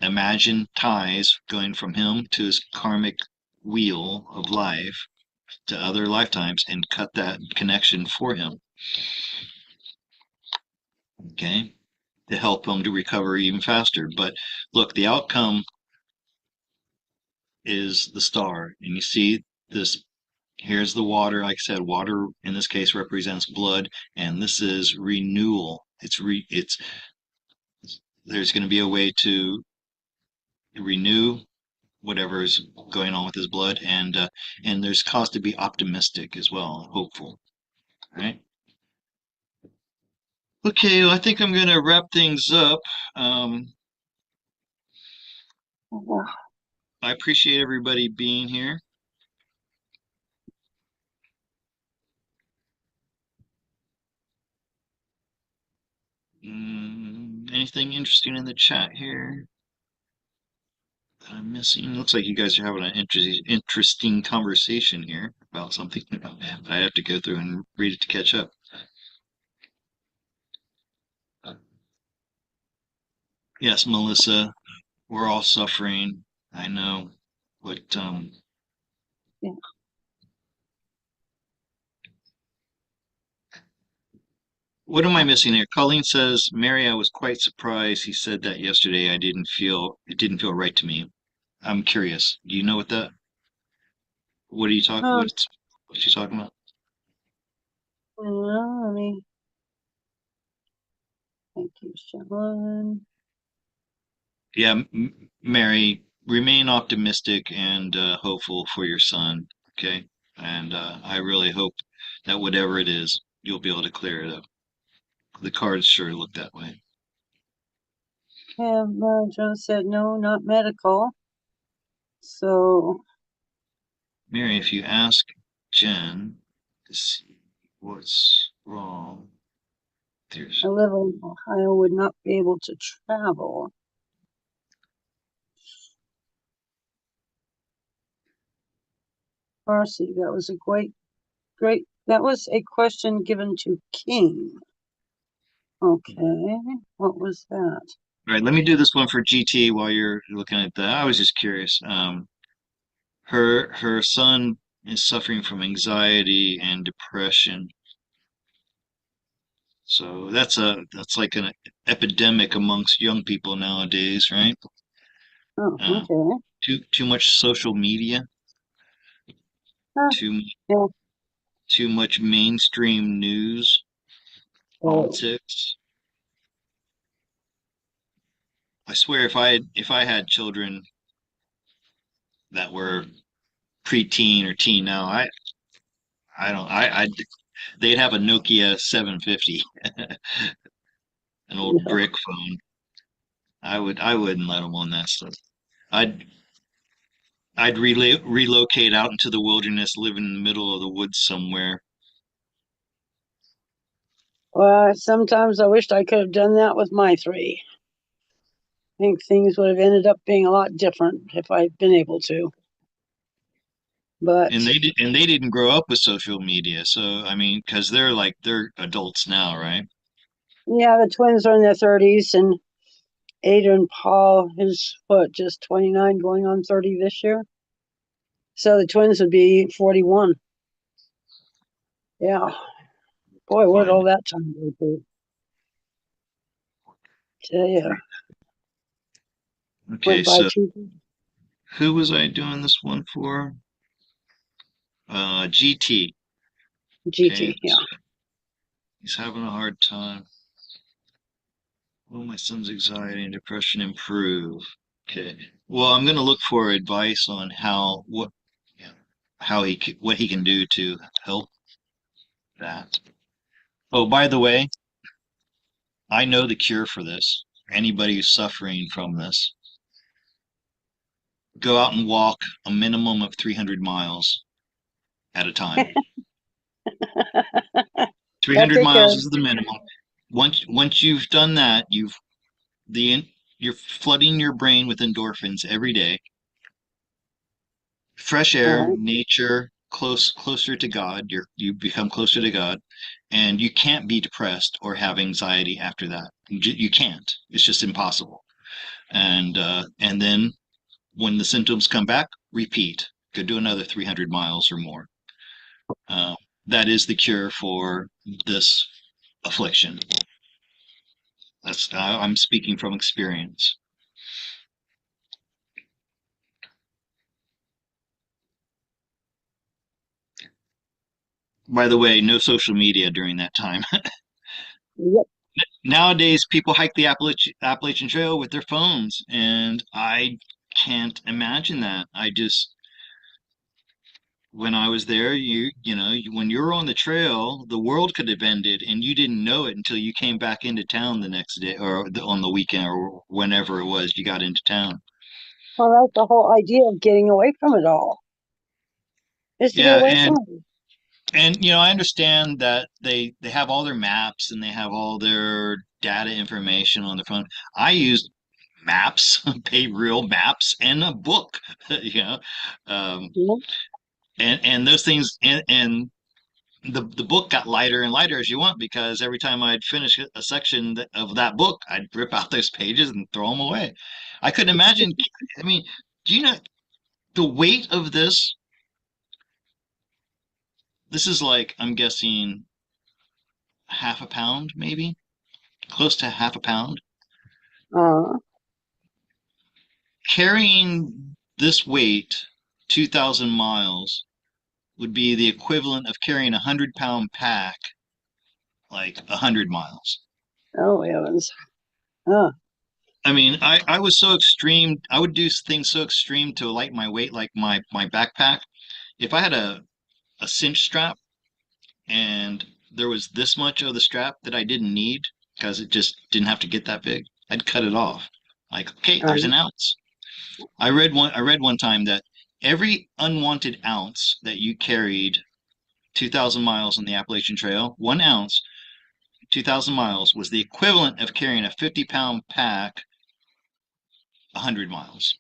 imagine ties going from him to his karmic wheel of life to other lifetimes and cut that connection for him, okay, to help him to recover even faster. But look, the outcome is the star, and you see this. Here's the water. Like I said, water in this case represents blood, and this is renewal. It's there's going to be a way to renew whatever is going on with his blood, and there's cause to be optimistic as well, hopeful. Right? Okay, well, I think I'm gonna wrap things up. Um, Yeah. I appreciate everybody being here. Anything interesting in the chat here that I'm missing? Looks like you guys are having an interesting conversation here about something, but I have to go through and read it to catch up. Yes, Melissa, we're all suffering. I know, but Yeah. what am I missing here? Colleen says, Mary, I was quite surprised. He said that yesterday. It didn't feel right to me. I'm curious. Do you know what that, what are you talking, Um, what's she talking about? I mean, thank you, Sean. Yeah, Mary, remain optimistic and hopeful for your son. Okay. And I really hope that whatever it is, you'll be able to clear it up. The cards sure look that way. Yeah, Joe said no, not medical. So Mary, if you ask Jen to see what's wrong, there's I live in Ohio, would not be able to travel. Farsi, that was a great, that was a question given to King. Okay, what was that? all right. Let me do this one for GT while you're looking at that. I was just curious. Her son is suffering from anxiety and depression. So that's like an epidemic amongst young people nowadays, right? Oh, Uh, okay. too much social media, Huh, too yeah, too much mainstream news, oh, politics. I swear, if I had children that were preteen or teen now, I don't I they'd have a Nokia 750, an old no. brick phone. I wouldn't let them on that stuff. I'd I'd relocate out into the wilderness, live in the middle of the woods somewhere. Well, sometimes I wished I could have done that with my three. I think things would have ended up being a lot different if I'd been able to. But And they didn't grow up with social media, so I mean, because they're adults now, right? yeah, the twins are in their 30s, and Adrian Paul is what, just 29, going on 30 this year. So the twins would be 41. Yeah. Boy, where'd Fine. all that time go to? Tell you, Okay, went by so too who was I doing this one for? GT. Okay, GT. Yeah. he's having a hard time. Will my son's anxiety and depression improve? Okay. Well, I'm going to look for advice on yeah, what he can do to help that. Oh, by the way, I know the cure for this. Anybody who's suffering from this, go out and walk a minimum of 300 miles at a time. That'll 300 take care miles of is the minimum. Once you've done that, the you're flooding your brain with endorphins every day. Fresh it. air, nature, closer to God. You become closer to God, and you can't be depressed or have anxiety after that. You can't. It's just impossible. And then when the symptoms come back, repeat. Go do another 300 miles or more. Uh, that is the cure for this affliction. I'm speaking from experience. By the way, no social media during that time. Yep. Nowadays, people hike the Appalachian Trail with their phones, and I can't imagine that. I just when I was there, when you were on the trail, the world could have ended, and you didn't know it until you came back into town the next day, or on the weekend, or whenever it was you got into town. Well, that's the whole idea of getting away from it all, is to get Yeah, away from and it. I understand that they have all their maps and they have all their data information on their phone. I used maps, pay real maps, and a book, you know, um, Yeah. and those things, and the book got lighter and lighter as you went because every time I'd finish a section of that book, I'd rip out those pages and throw them away. I couldn't imagine. I mean, do you know the weight of this? This is like, I'm guessing, half a pound, maybe close to half a pound. Uh, Carrying this weight 2,000 miles would be the equivalent of carrying a 100-pound pack like 100 miles. oh heavens. Uh, I mean, I was so extreme. I would do things so extreme to light my weight, like my backpack. If I had a cinch strap and there was this much of the strap that I didn't need because it just didn't have to get that big, I'd cut it off. Like, okay, there's an um, ounce. I read one time that every unwanted ounce that you carried 2,000 miles on the Appalachian Trail, 1 ounce, 2,000 miles was the equivalent of carrying a 50-pound pack 100 miles.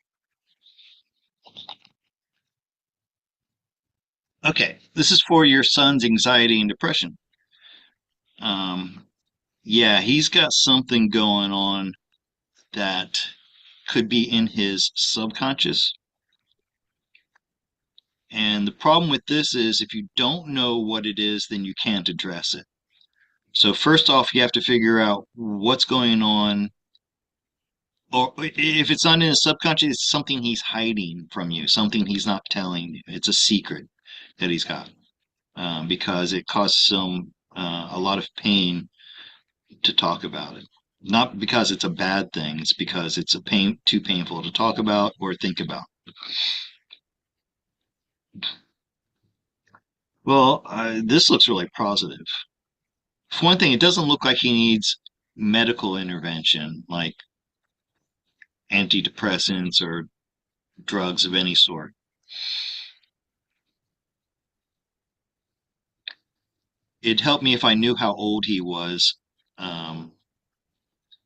Okay, this is for your son's anxiety and depression. Um, yeah, he's got something going on that could be in his subconscious. And the problem with this is if you don't know what it is, then you can't address it. So first off, you have to figure out what's going on, or if it's not in his subconscious, it's something he's hiding from you, something he's not telling you. It's a secret that he's got because it causes him a lot of pain to talk about it. Not because it's a bad thing, it's because it's a pain too painful to talk about or think about. Well, this looks really positive. For one thing, it doesn't look like he needs medical intervention like antidepressants or drugs of any sort. It'd help me if I knew how old he was, um,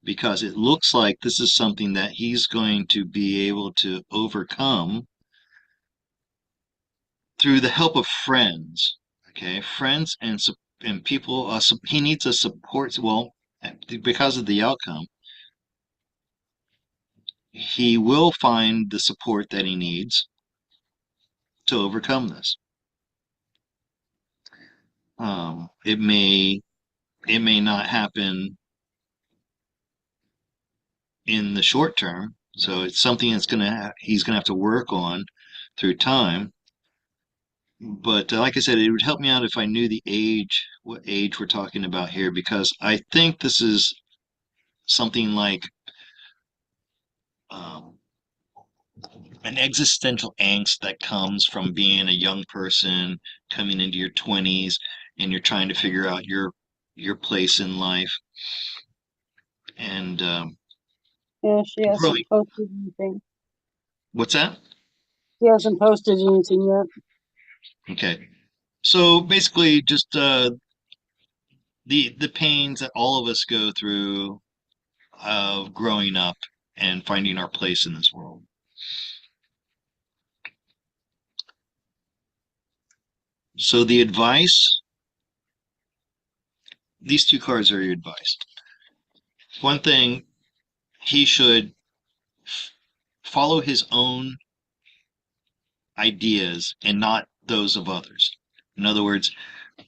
because it looks like this is something that he's going to be able to overcome through the help of friends. Okay, friends and people. He needs a support. Well, because of the outcome, he will find the support that he needs to overcome this. It may not happen in the short term, so it's something that's he's gonna have to work on through time. But like I said, it would help me out if I knew what age we're talking about here, because I think this is something like um, an existential angst that comes from being a young person coming into your 20s and you're trying to figure out your place in life. And yeah, she hasn't really, posted anything. what's that? She hasn't posted anything yet. Okay. So basically, just the pains that all of us go through of growing up and finding our place in this world. So the advice, these two cards are your advice. One thing, he should follow his own ideas and not those of others. In other words,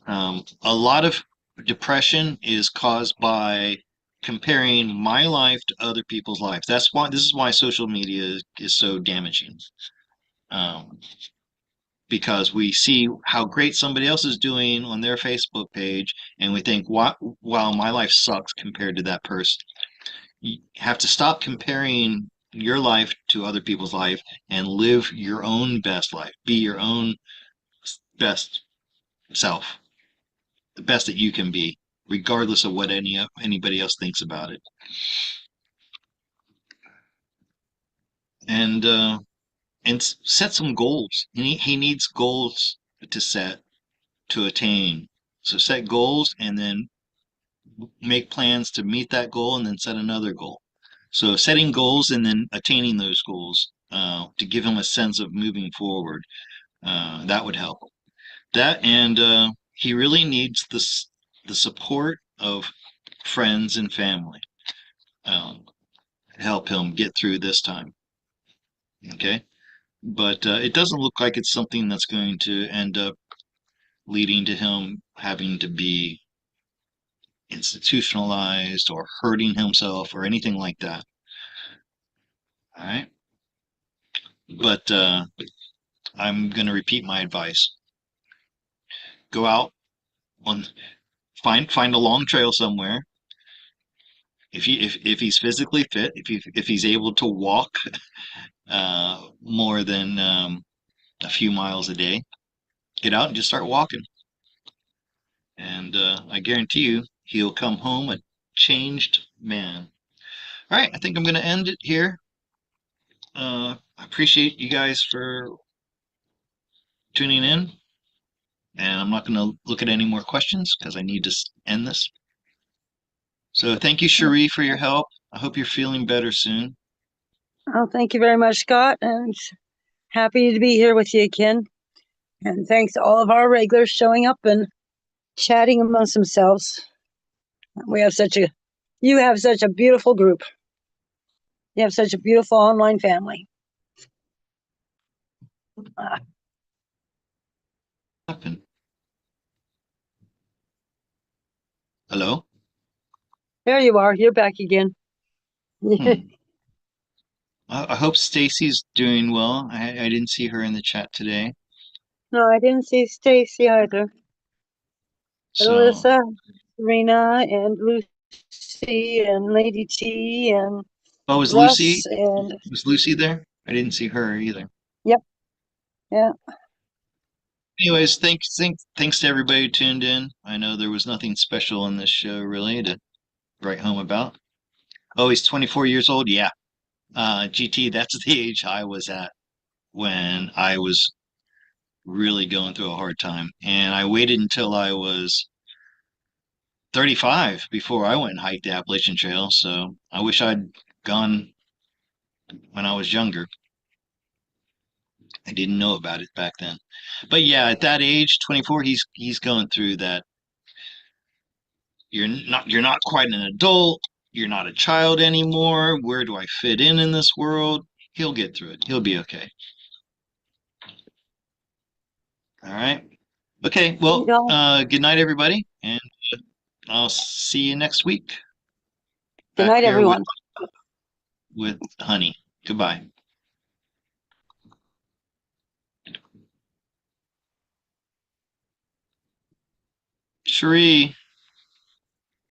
a lot of depression is caused by comparing my life to other people's lives. This is why social media is so damaging. Um, because we see how great somebody else is doing on their Facebook page, and we think, wow, my life sucks compared to that person. You have to stop comparing your life to other people's life and live your own best life. Be your own best self, the best that you can be, regardless of what anybody else thinks about it. And set some goals. He needs goals to set to attain. So set goals and then make plans to meet that goal and then set another goal. So setting goals and then attaining those goals to give him a sense of moving forward, that would help. That and he really needs the support of friends and family to help him get through this time. Okay, but it doesn't look like it's something that's going to end up leading to him having to be institutionalized or hurting himself or anything like that. All right. But I'm going to repeat my advice. Go out on find a long trail somewhere. If he's physically fit, if he's able to walk more than a few miles a day, get out and just start walking. And I guarantee you, he'll come home a changed man. All right, I think I'm going to end it here. I appreciate you guys for tuning in, and I'm not going to look at any more questions because I need to end this. So thank you, Cherie, for your help. I hope you're feeling better soon. Oh, thank you very much, Scott, and happy to be here with you again. And thanks to all of our regulars showing up and chatting amongst themselves. You have such a beautiful group. You have such a beautiful online family. Hello? There you are. You're back again. Hmm. I hope Stacy's doing well. I didn't see her in the chat today. No, I didn't see Stacy either. But So, Alyssa, Serina, and Lucy, and Lady T, and oh, was Russ, and Lucy there? I didn't see her either. yep, yeah. Anyways, thanks to everybody who tuned in. I know there was nothing special in this show really to write home about. Oh, he's 24 years old. Yeah. GT, that's the age I was at when I was really going through a hard time. And I waited until I was 35 before I went and hiked the Appalachian Trail. So I wish I'd gone when I was younger. I didn't know about it back then. But yeah, at that age, 24, he's going through that. You're not quite an adult. You're not a child anymore. Where do I fit in this world? He'll get through it. He'll be okay. All right. Okay. Well, good night, everybody, and I'll see you next week Good back night, here everyone. with Honey. Goodbye. Cherie.